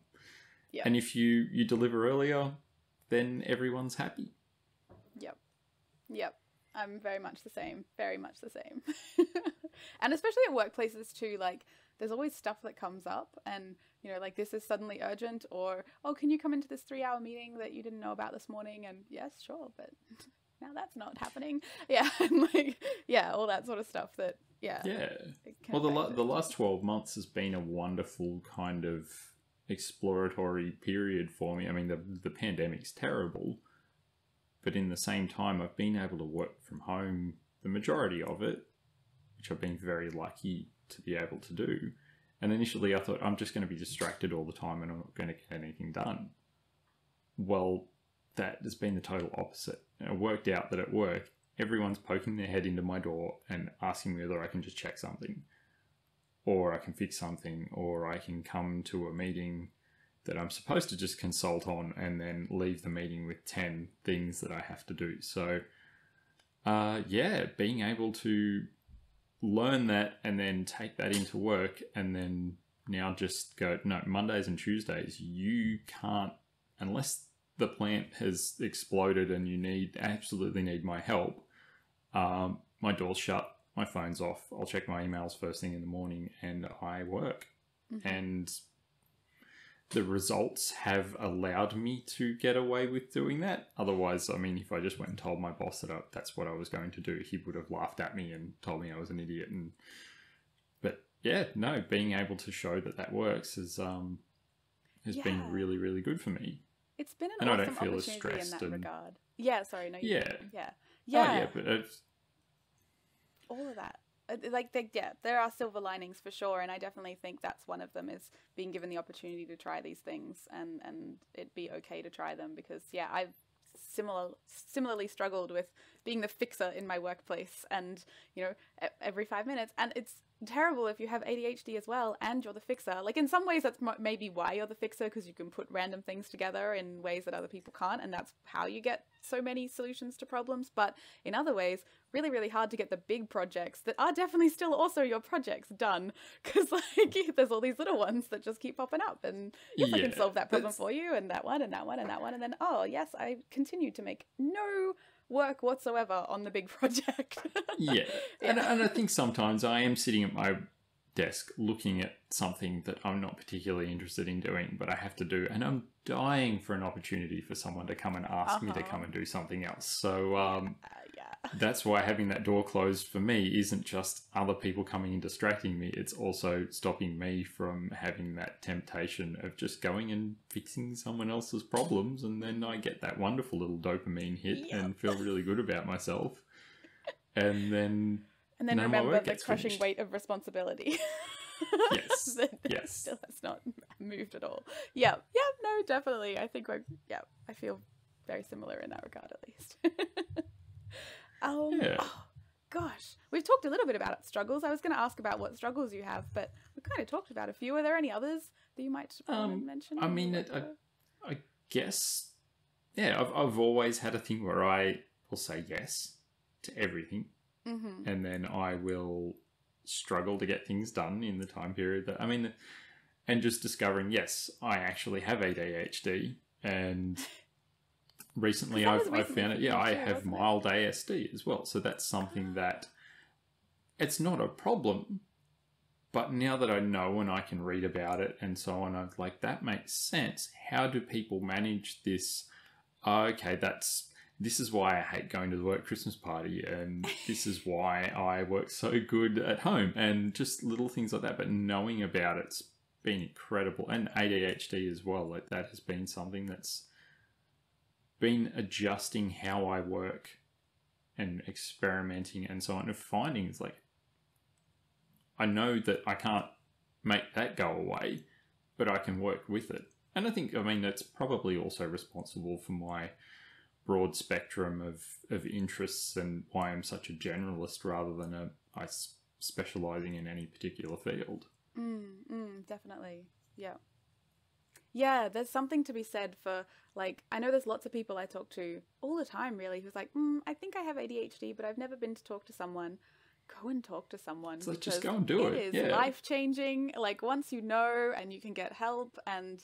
Yeah. And if you deliver earlier, then everyone's happy. Yep. I'm very much the same. Very much the same. And especially at workplaces too, like there's always stuff that comes up and, like this is suddenly urgent or, oh, can you come into this 3-hour meeting that you didn't know about this morning? And yes, sure. But now that's not happening. Yeah. And all that sort of stuff that, yeah. Well, the last 12 months has been a wonderful kind of exploratory period for me. I mean, the pandemic's terrible, but in the same time, I've been able to work from home the majority of it, which I've been very lucky to be able to do. And initially I thought, I'm just going to be distracted all the time and I'm not going to get anything done. Well, that has been the total opposite. And it worked out that at work, everyone's poking their head into my door and asking me whether I can just check something, or I can fix something, or I can come to a meeting that I'm supposed to just consult on and then leave the meeting with 10 things that I have to do. So, being able to learn that and then take that into work and then now just go, no, Mondays and Tuesdays, you can't, unless the plant has exploded and you absolutely need my help, my door's shut, my phone's off, I'll check my emails first thing in the morning and I work. Mm-hmm. And the results have allowed me to get away with doing that. Otherwise, I mean, if I just went and told my boss that that's what I was going to do, he would have laughed at me and told me I was an idiot. But yeah, no, being able to show that works has been really, really good for me. It's been and awesome I don't feel as opportunity in stressed that regard. Yeah, sorry, no, yeah. Yeah. Oh, yeah, but all of that. There are silver linings for sure, and I definitely think that's one of them is being given the opportunity to try these things and it be okay to try them because I've similarly struggled with being the fixer in my workplace and every 5 minutes, and it's terrible if you have ADHD as well and you're the fixer. Like in some ways that's maybe why you're the fixer, because you can put random things together in ways that other people can't, and that's how you get so many solutions to problems. But in other ways, really, really hard to get the big projects that are definitely still also your projects done, because there's all these little ones that just keep popping up, and yes, I can solve that problem for you, and that one, and that one, and that one, and then oh yes, I continue to make no work whatsoever on the big project. Yeah. And I think sometimes I am sitting at my desk looking at something that I'm not particularly interested in doing, but I have to do, and I'm dying for an opportunity for someone to come and ask me to come and do something else. So that's why having that door closed for me isn't just other people coming and distracting me, it's also stopping me from having that temptation of just going and fixing someone else's problems, and then I get that wonderful little dopamine hit and feel really good about myself. And then remember the crushing weight of responsibility. Yes. That still has not moved at all. Yeah, no, definitely. I think I feel very similar in that regard, at least. Oh gosh, we've talked a little bit about struggles. I was going to ask about what struggles you have, but we kind of talked about a few. Are there any others that you might mention? I mean, I guess, I've always had a thing where I will say yes to everything, and then I will struggle to get things done in the time period that, I mean, and just discovering, yes, I actually have ADHD, and recently I've found it. Yeah, I have mild ASD as well. So that's something that it's not a problem, but now that I know and I can read about it and so on, I'm like, that makes sense. How do people manage this? Okay, this is why I hate going to the work Christmas party, and this is why I work so good at home, and just little things like that. But knowing about it's been incredible, and ADHD as well. Like, that has been something that's been adjusting how I work and experimenting and so on, and finding it's like, I know that I can't make that go away, but I can work with it. And I mean, that's probably also responsible for my broad spectrum of interests and why I'm such a generalist rather than specializing in any particular field. Definitely. Yeah. Yeah, there's something to be said for, like, I know there's lots of people I talk to all the time, really, who's like, I think I have ADHD, but I've never been to talk to someone. Go and talk to someone. So just go and do it. It is life-changing. Like, once you know and you can get help, and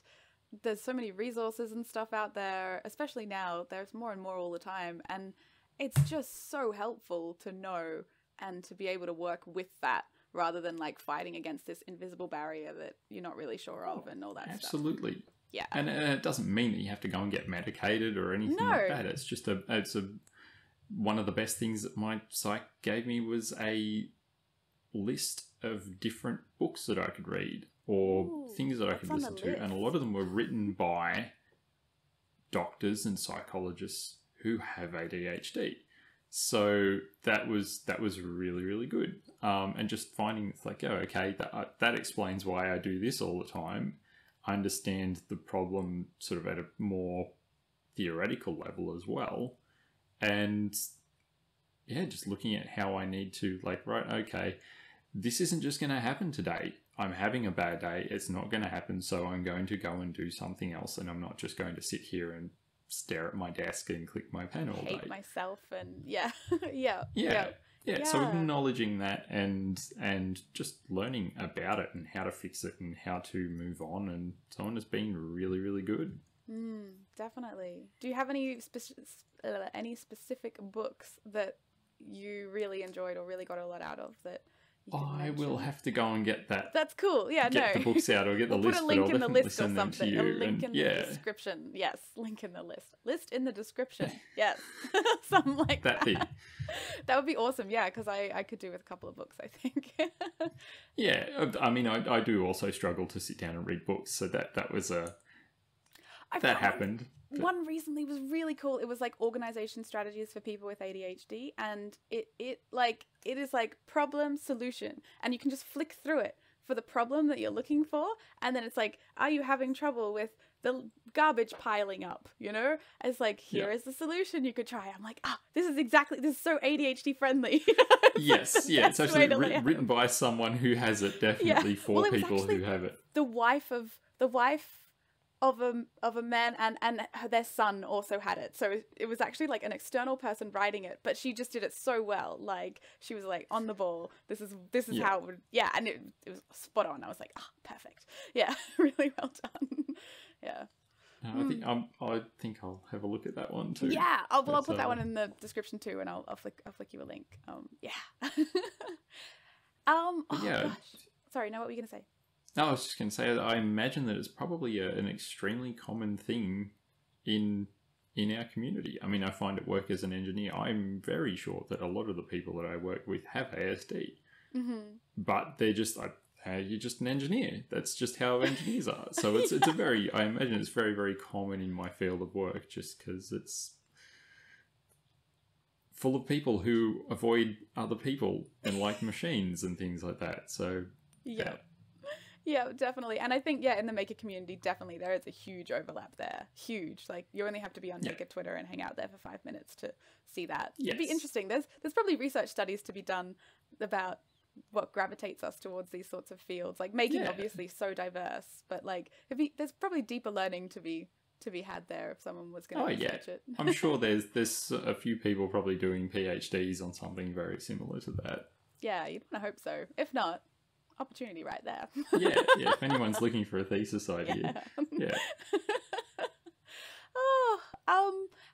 there's so many resources and stuff out there, especially now, there's more and more all the time. And it's just so helpful to know and to be able to work with that rather than like fighting against this invisible barrier that you're not really sure of and all that stuff. Absolutely. Yeah. And it doesn't mean that you have to go and get medicated or anything like that. It's just one of the best things that my psych gave me was a list of different books that I could read or things that I could listen to. And a lot of them were written by doctors and psychologists who have ADHD. So that was really, really good. And just finding it's like, oh, okay, that explains why I do this all the time. I understand the problem sort of at a more theoretical level as well. And yeah, just looking at how I need to, like, right, okay, this isn't just going to happen today. I'm having a bad day. It's not going to happen. So I'm going to go and do something else. And I'm not just going to sit here and stare at my desk and click my pen all day. Hate myself and yeah. So acknowledging that and just learning about it and how to fix it and how to move on and so on has been really, really good. Definitely. Do you have any specific books that you really enjoyed or really got a lot out of that you can I mention? will have to go and get that. That's cool. Yeah, get the books out or get the we'll list. Put a link in the list or send something. them to A you. link in the description. Yes, link in the list. List in the description. Yes, something like that. That would be awesome. Yeah, because I could do with a couple of books, I think. Yeah, I mean, I do also struggle to sit down and read books, so that happened. One recently was really cool. It was like organization strategies for people with ADHD, and it is like problem solution, and you can just flick through it for the problem that you're looking for, and then it's like, are you having trouble with the garbage piling up? You know, it's like, here is the solution you could try. I'm like, this is so ADHD friendly. Yes, yeah, it's actually written by someone who has it, definitely for people who have it. The wife of a man and their son also had it, so it was actually like an external person writing it, but she just did it so well. Like, she was like on the ball. This is how it would, and it was spot on. I was like, perfect. Yeah, really well done. Yeah. No, I think I'll have a look at that one too. Yeah, I'll put that one in the description too, and I'll flick you a link. Yeah. Gosh. Sorry, no, what were you gonna say? No, I was just going to say that I imagine that it's probably an extremely common thing in our community. I mean, I find at work as an engineer, I'm very sure that a lot of the people that I work with have ASD. But they're just like, hey, you're just an engineer. That's just how engineers are. So it's a very, I imagine it's very, very common in my field of work just because it's full of people who avoid other people and like machines and things like that. So, yeah. Yeah, definitely. And I think, in the Maker community, definitely there is a huge overlap there. Huge. Like, you only have to be on Maker Twitter and hang out there for 5 minutes to see that. Yes. It'd be interesting. There's probably research studies to be done about what gravitates us towards these sorts of fields. Like, making obviously so diverse, but like there's probably deeper learning to be had there if someone was going to research it. I'm sure there's a few people probably doing PhDs on something very similar to that. Yeah, you'd want to hope so. If not, opportunity right there. Yeah. If anyone's looking for a thesis idea, yeah.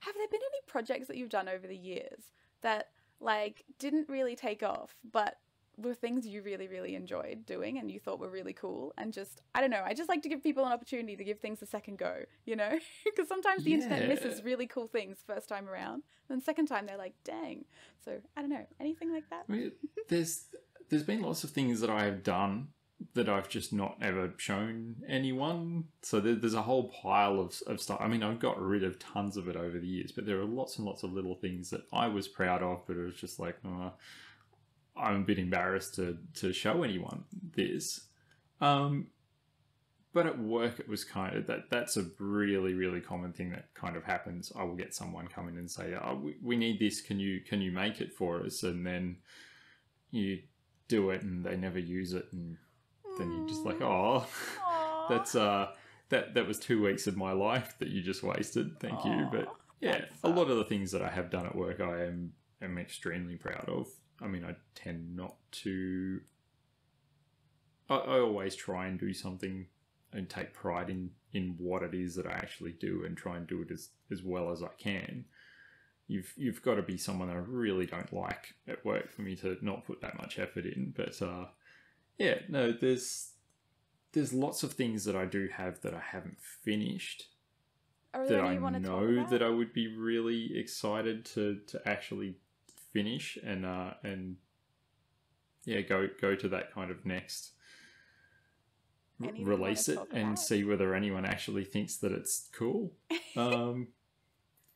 Have there been any projects that you've done over the years that like didn't really take off, but were things you really, really enjoyed doing and you thought were really cool? And just, I don't know, I just like to give people an opportunity to give things a second go, you know? Because sometimes the internet misses really cool things first time around, and second time they're like, dang. So I don't know, anything like that? I mean, there's been lots of things that I have done that I've just not ever shown anyone. So there's a whole pile of stuff. I mean, I've got rid of tons of it over the years, but there are lots and lots of little things that I was proud of, but it was just like, I'm a bit embarrassed to show anyone this. But at work, it was kind of that's a really, really common thing that kind of happens. I will get someone come in and say, "Oh, we need this. Can you make it for us?" And then you do it, and they never use it, and then you're just like, "Oh, that's that was 2 weeks of my life that you just wasted. Thank you." But yeah, a lot of the things that I have done at work, I am extremely proud of. I mean, I tend not to. I always try and do something and take pride in what it is that I actually do, and try and do it as well as I can. You've got to be someone that I really don't like at work for me to not put that much effort in. But yeah, no, there's lots of things that I do have that I haven't finished. That I know that I would be really excited to actually finish and yeah, go to that kind of next release it and see whether anyone actually thinks that it's cool.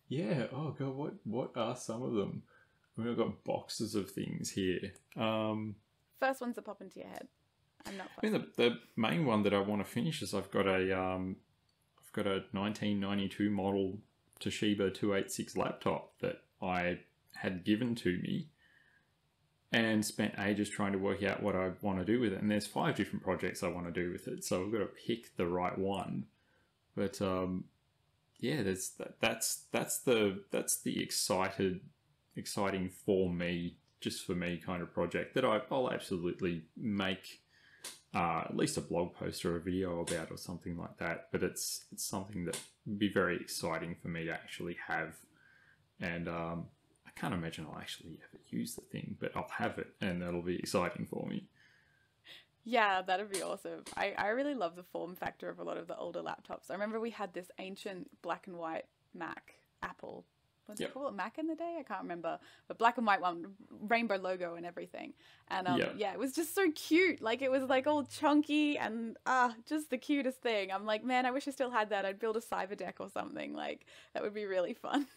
Yeah. Oh god, what are some of them? I mean, I've got boxes of things here. First ones that pop into your head. I'm not fussed. I mean, the main one that I want to finish is I've got a 1992 model Toshiba 286 laptop that I had given to me and spent ages trying to work out what I want to do with it. And there's 5 different projects I want to do with it, so I've got to pick the right one. But yeah, that's the exciting for me, just for me kind of project that I'll absolutely make at least a blog post or a video about or something like that. But it's something that would be very exciting for me to actually have. And I can't imagine I'll actually ever use the thing, but I'll have it, and that'll be exciting for me. Yeah, that'd be awesome. I really love the form factor of a lot of the older laptops. I remember we had this ancient black and white Mac, Apple. What did they call it? Mac in the day? I can't remember. But black and white one, rainbow logo and everything. And yeah, it was just so cute. Like, it was like all chunky and just the cutest thing. I'm like, man, I wish I still had that. I'd build a cyber deck or something. Like, that would be really fun.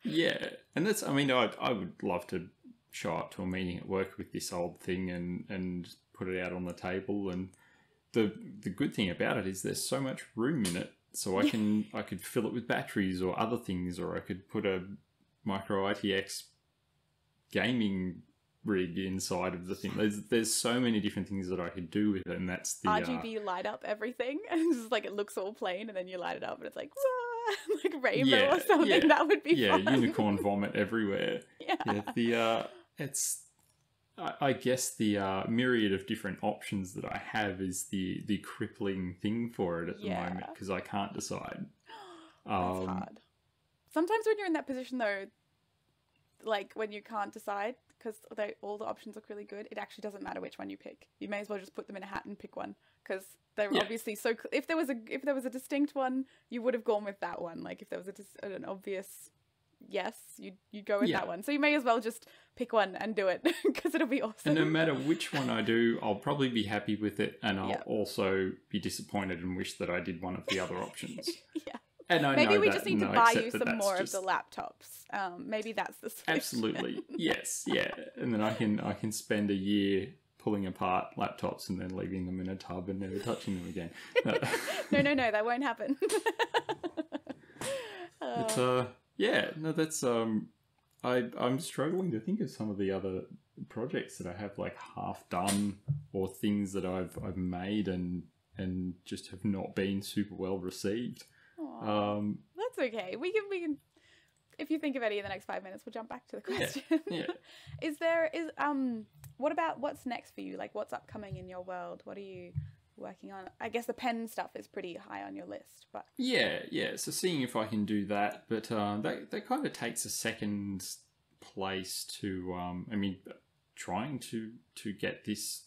Yeah, and that's, I mean, I would love to show up to a meeting at work with this old thing and put it out on the table. And the good thing about it is there's so much room in it, so I could fill it with batteries or other things, or I could put a micro ITX gaming rig inside of the thing. There's so many different things that I could do with it, and that's the RGB light up everything, and just like it looks all plain, and then you light it up, and it's like like rainbow or something. Yeah. That would be fun. Unicorn vomit everywhere. Yeah, I guess the myriad of different options that I have is the crippling thing for it at the moment, because I can't decide. That's hard. Sometimes when you're in that position though, like when you can't decide, because all the options look really good, it actually doesn't matter which one you pick. You may as well just put them in a hat and pick one, because they're obviously so. If there was a distinct one, you would have gone with that one. Like if there was an obvious yes, you'd go with that one. So you may as well just pick one and do it, because it'll be awesome. And no matter which one I do, I'll probably be happy with it, and I'll also be disappointed and wish that I did one of the other options. Yeah. And I maybe know we that, just need to buy you some more of the laptops. Maybe that's the solution. Absolutely. Yes. Yeah. And then I can spend a year pulling apart laptops and then leaving them in a tub and never touching them again. No, that won't happen. That's I'm struggling to think of some of the other projects that I have like half done, or things that I've made and just have not been super well received. That's okay. We can if you think of any in the next 5 minutes, we'll jump back to the question. Yeah. What's next for you? Like, what's upcoming in your world? What are you working on? I guess the pen stuff is pretty high on your list, but Yeah. So seeing if I can do that, but that kind of takes a second place to trying to get this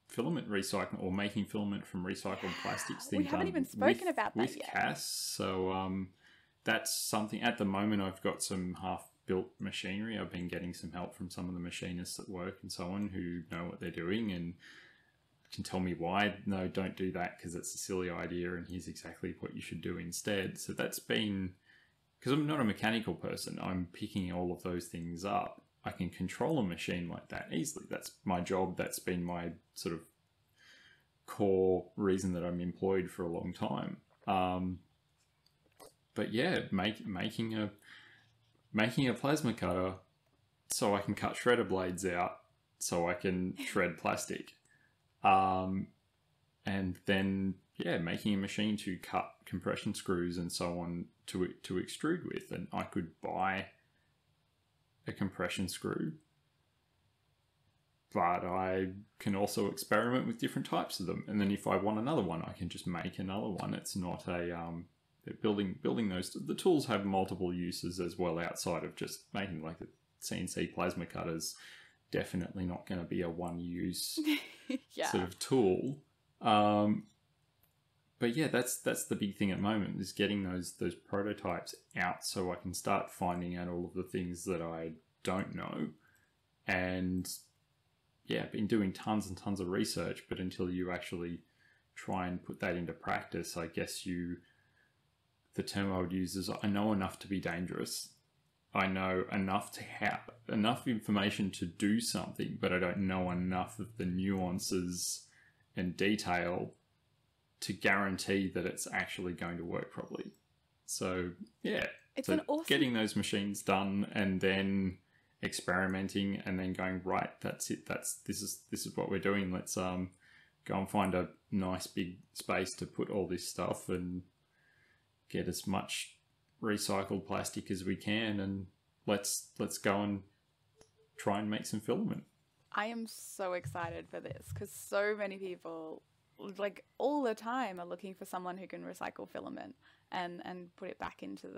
filament recycling or making filament from recycled plastics thing we haven't done even spoken about that with yet. Cass. So that's something. At the moment, I've got some half-built machinery. I've been getting some help from some of the machinists at work and so on who know what they're doing and can tell me why. No, don't do that because it's a silly idea, and here's exactly what you should do instead. So that's been, because I'm not a mechanical person, I'm picking all of those things up. I can control a machine like that easily. That's my job. That's been my sort of core reason that I'm employed for a long time. But yeah, making a plasma cutter so I can cut shredder blades out so I can shred plastic. And then, making a machine to cut compression screws and so on to extrude with. And I could buy a compression screw, but I can also experiment with different types of them. And then if I want another one, I can just make another one. It's not a building those. The tools have multiple uses as well outside of just making, like the CNC plasma cutters. Definitely not going to be a one-use sort of tool. But yeah, that's the big thing at the moment, is getting those prototypes out so I can start finding out all of the things that I don't know. And yeah, I've been doing tons and tons of research, but until you actually try and put that into practice, I guess the term I would use is, I know enough to be dangerous. I know enough to have enough information to do something, but I don't know enough of the nuances and detail to guarantee that it's actually going to work properly. So yeah, it's an awesome getting those machines done and then experimenting and then going, right, that's it. This is what we're doing. Let's go and find a nice big space to put all this stuff and get as much recycled plastic as we can, and let's go and try and make some filament. I am so excited for this because so many people, like all the time, are looking for someone who can recycle filament and put it back into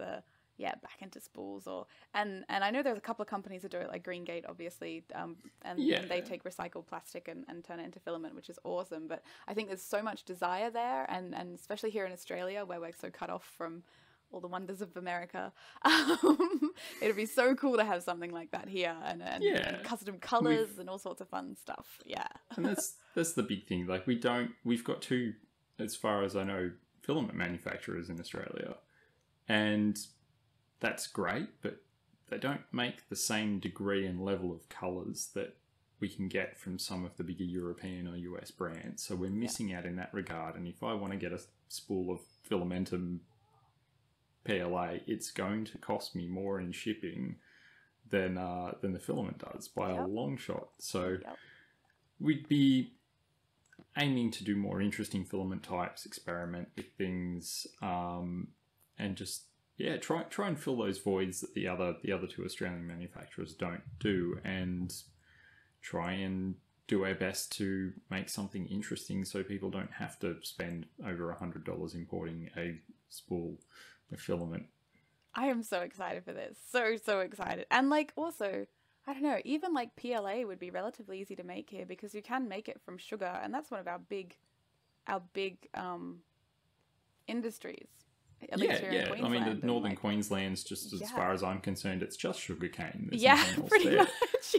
spools, and I know there's a couple of companies that do it, like Greengate obviously, and they take recycled plastic and turn it into filament, which is awesome. But I think there's so much desire there, and especially here in Australia where we're so cut off from all the wonders of America, it'd be so cool to have something like that here, and custom colors and all sorts of fun stuff. Yeah. And that's the big thing. Like we've got two, as far as I know, filament manufacturers in Australia, and that's great, but they don't make the same degree and level of colors that we can get from some of the bigger European or US brands. So we're missing out in that regard. And if I want to get a spool of Filamentum PLA, it's going to cost me more in shipping than the filament does by a long shot. So we'd be aiming to do more interesting filament types, experiment with things, and just try and fill those voids that the other two Australian manufacturers don't do, and try and do our best to make something interesting so people don't have to spend over $100 importing a spool of filament. I am so excited for this. So excited. And like also, I don't know, even like PLA would be relatively easy to make here because you can make it from sugar, and that's one of our big industries. At least here in Queensland. I mean, the northern Queensland's just as far as I'm concerned, it's just sugarcane. There's pretty much.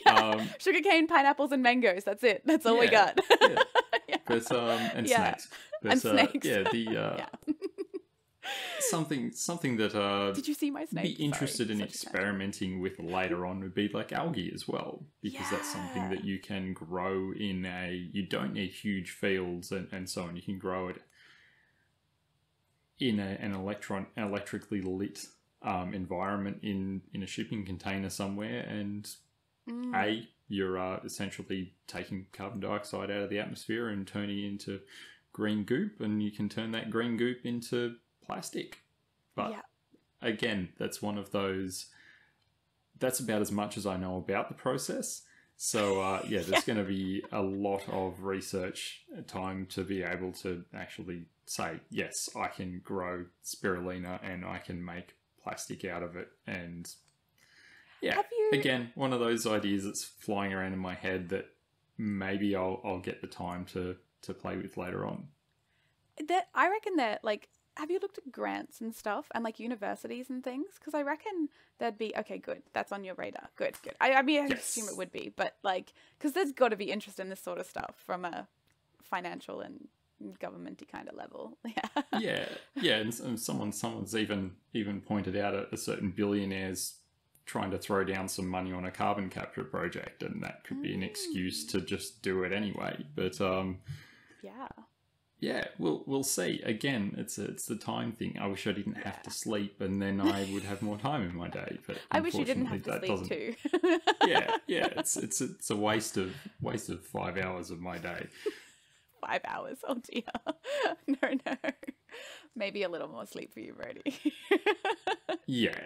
Yeah. Sugarcane, pineapples, and mangoes. That's it. That's all we got. But and snakes. But, and snakes. Something that did you see my snake? Be interested in experimenting with later on would be like algae as well, because that's something that you can grow in you don't need huge fields and so on. You can grow it in an electrically lit environment in a shipping container somewhere, and you're essentially taking carbon dioxide out of the atmosphere and turning it into green goop, and you can turn that green goop into plastic. But again, that's one of those that's about as much as I know about the process. So yeah, there's going to be a lot of research time to be able to actually say, yes, I can grow spirulina and I can make plastic out of it. And yeah, again, one of those ideas that's flying around in my head that maybe I'll get the time to play with later on. That I reckon that, like, have you looked at grants and stuff and like universities and things? Because I reckon there'd be, okay, good, that's on your radar. Good. I mean, I assume it would be, but like, because there's got to be interest in this sort of stuff from a financial and governmenty kind of level. Yeah. And someone's even pointed out a certain billionaire's trying to throw down some money on a carbon capture project, and that could be an excuse to just do it anyway. But yeah, we'll see. Again, it's the time thing. I wish I didn't have to sleep, and then I would have more time in my day. But I wish you didn't have to sleep too. yeah, it's a waste of 5 hours of my day. 5 hours, oh dear. No. Maybe a little more sleep for you, Brody. Yeah.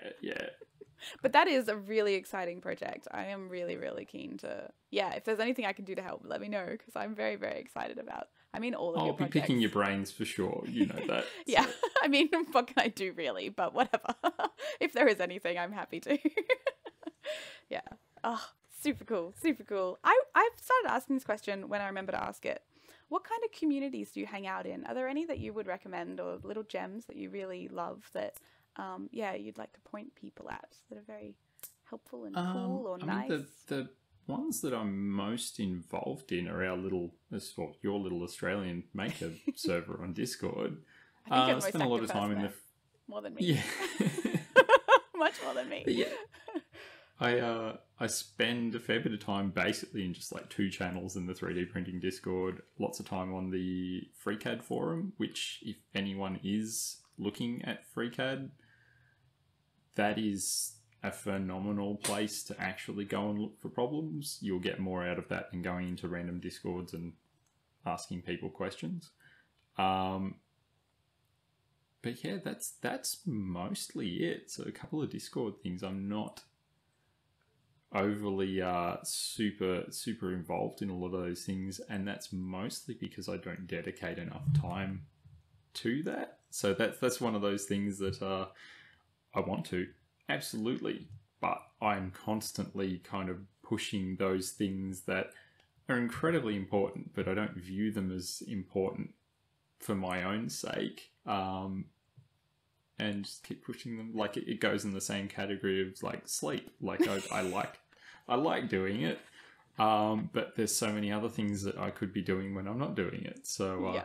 But that is a really exciting project. I am really, really keen to, if there's anything I can do to help, let me know, because I'm very, very excited about, all of your projects. I'll be picking your brains for sure, you know that. Yeah, so. I mean, what can I do really, but whatever. If there is anything, I'm happy to. Yeah. Oh, super cool. I've started asking this question when I remember to ask it. What kind of communities do you hang out in? Are there any that you would recommend, or little gems that you really love that you'd like to point people at that are very helpful and cool or nice? Mean, the ones that I'm most involved in are your little Australian maker server on Discord. I think spend a lot of time in the more than me. Yeah, much more than me. But yeah, I spend a fair bit of time basically in just like 2 channels in the 3D printing Discord. Lots of time on the FreeCAD forum, which if anyone is looking at FreeCAD, that is a phenomenal place to actually go and look for problems. You'll get more out of that than going into random Discords and asking people questions. But yeah, that's mostly it. So a couple of Discord things. I'm not overly super involved in a lot of those things, and that's mostly because I don't dedicate enough time to that. So that's one of those things that I want to, absolutely, but I'm constantly kind of pushing those things that are incredibly important, but I don't view them as important for my own sake, and just keep pushing them. Like it goes in the same category of like sleep. Like I like doing it, but there's so many other things that I could be doing when I'm not doing it. So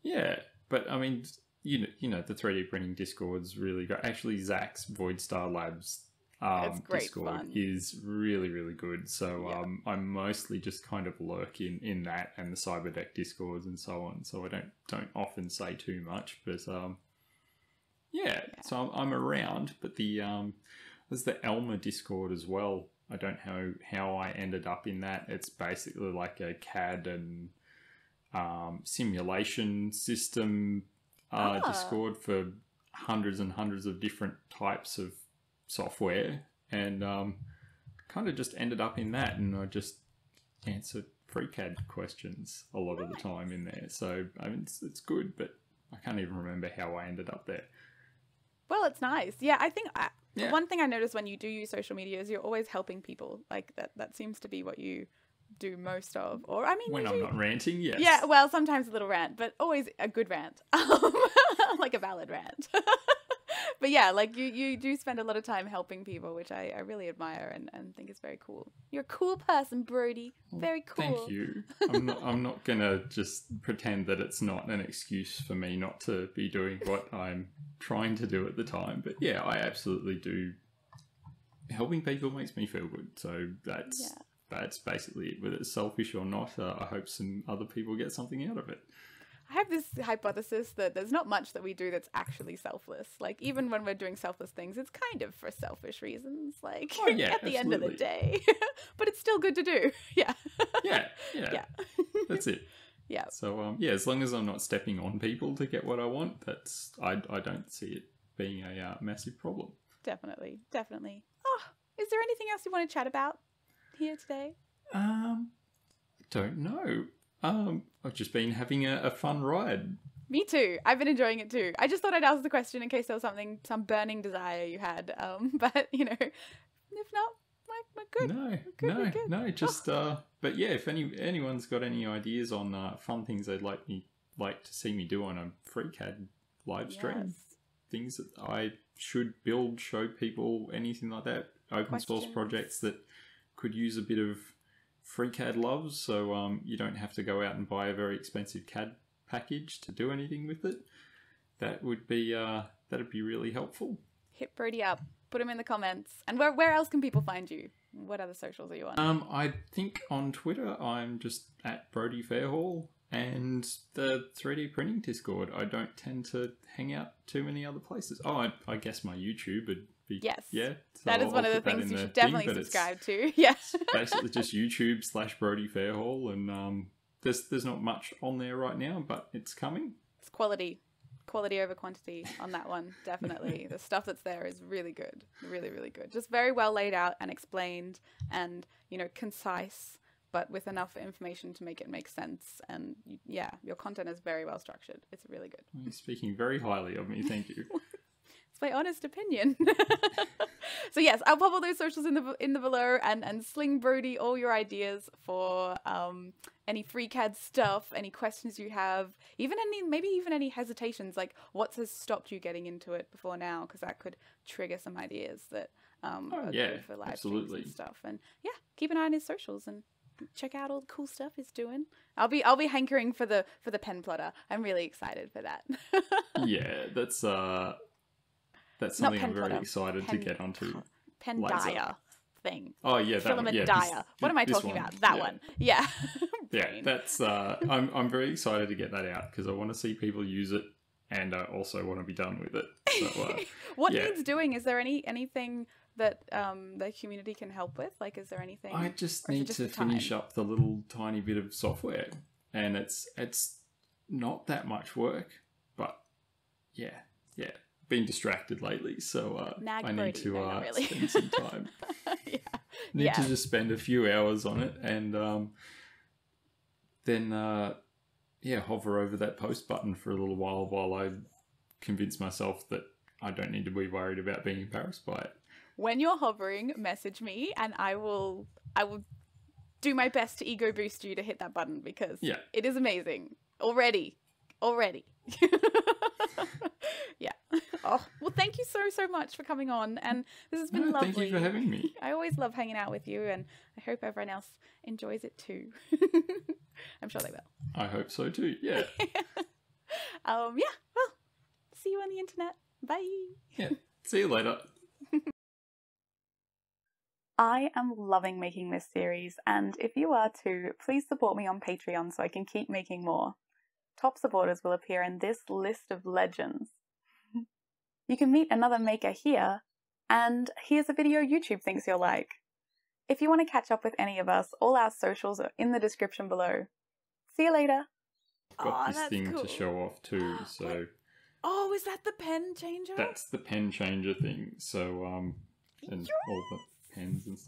yeah, but I mean, you know, the 3D printing Discord's really great. Actually, Zach's Void Star Labs Discord fun. Is really, really good. So I mostly just kind of lurk in that and the Cyberdeck Discords and so on. So I don't often say too much, but so I'm around. But there's the Elmer Discord as well. I don't know how I ended up in that. It's basically like a CAD and simulation system Discord for hundreds and hundreds of different types of software, and kind of just ended up in that, and I just answer FreeCAD questions a lot of the time in there. So I mean, it's good, but I can't even remember how I ended up there. Well, it's nice. Yeah, I think one thing I notice when you do use social media is you're always helping people. Like that seems to be what you do most of. Or I mean, when I'm not ranting, yes. Yeah, well, sometimes a little rant, but always a good rant, like a valid rant. But yeah, like you do spend a lot of time helping people, which I really admire and think is very cool. You're a cool person, Brody. Very cool. Thank you. I'm not gonna just pretend that it's not an excuse for me not to be doing what I'm trying to do at the time. But yeah, I absolutely do. Helping people makes me feel good. So that's basically it. Whether it's selfish or not, I hope some other people get something out of it. I have this hypothesis that there's not much that we do that's actually selfless. Like, even when we're doing selfless things, it's kind of for selfish reasons, like, at the end of the day. But it's still good to do. Yeah. Yeah. That's it. Yeah. So, as long as I'm not stepping on people to get what I want, I don't see it being a massive problem. Definitely. Oh, is is there anything else you want to chat about here today? Don't know. I've just been having a fun ride. Me too. I've been enjoying it too. I just thought I'd ask the question in case there was some burning desire you had. But you know, if not, we're good. No, no. Just but yeah, if anyone's got any ideas on fun things they'd like to see me do on a FreeCAD live stream, things that I should build, show people, anything like that, open source projects that could use a bit of FreeCAD love, so you don't have to go out and buy a very expensive CAD package to do anything with it. That would be that'd be really helpful. Hit Brodie up. Put them in the comments. And where else can people find you? What other socials are you on? I think on Twitter I'm just at Brodie Fairhall, and the 3D printing Discord. I don't tend to hang out too many other places. Oh, I guess my YouTube would be... Yes. Yeah. So that is one of the things you should definitely subscribe to. Yeah. Basically just YouTube/Brodie Fairhall, and there's not much on there right now, but it's coming. It's quality over quantity on that one, definitely. The stuff that's there is really good, really, really good. Just very well laid out and explained, and you know, concise, but with enough information to make it make sense. And yeah, your content is very well structured. It's really good. You're speaking very highly of me. Thank you. It's my honest opinion. So yes, I'll pop all those socials in the below, and sling Brodie all your ideas for any FreeCAD stuff, any questions you have, maybe even any hesitations, like what has stopped you getting into it before now, because that could trigger some ideas that are good for live streams and stuff. And yeah, keep an eye on his socials and check out all the cool stuff he's doing. I'll be hankering for the pen plotter. I'm really excited for that. Yeah, that's something I'm very excited to get onto. Pen dyer thing. Oh yeah, filament dyer. What am I talking about? That one. Yeah. Yeah, that's I'm very excited to get that out because I want to see people use it, and I also want to be done with it. So, what needs doing? Is there anything that the community can help with? Like, is there anything? I just need to finish up the little tiny bit of software, and it's not that much work, but yeah. Been distracted lately, so I need to spend some time. Need to just spend a few hours on it, and then hover over that post button for a little while I convince myself that I don't need to be worried about being embarrassed by it. When you're hovering, message me, and I will do my best to ego boost you to hit that button, because it is amazing already. Yeah. Oh, well, thank you so much for coming on, and this has been lovely. Thank you for having me. I always love hanging out with you, and I hope everyone else enjoys it too. I'm sure they will. I hope so too. Yeah. Well, see you on the internet. Bye. Yeah. See you later. I am loving making this series, and if you are too, please support me on Patreon so I can keep making more. Top supporters will appear in this list of legends. You can meet another maker here, and here's a video YouTube thinks you'll like. If you want to catch up with any of us, all our socials are in the description below. See you later. I've got this thing to show off too, so... Oh, is that the pen changer? That's the pen changer thing, so, and all the pens and stuff.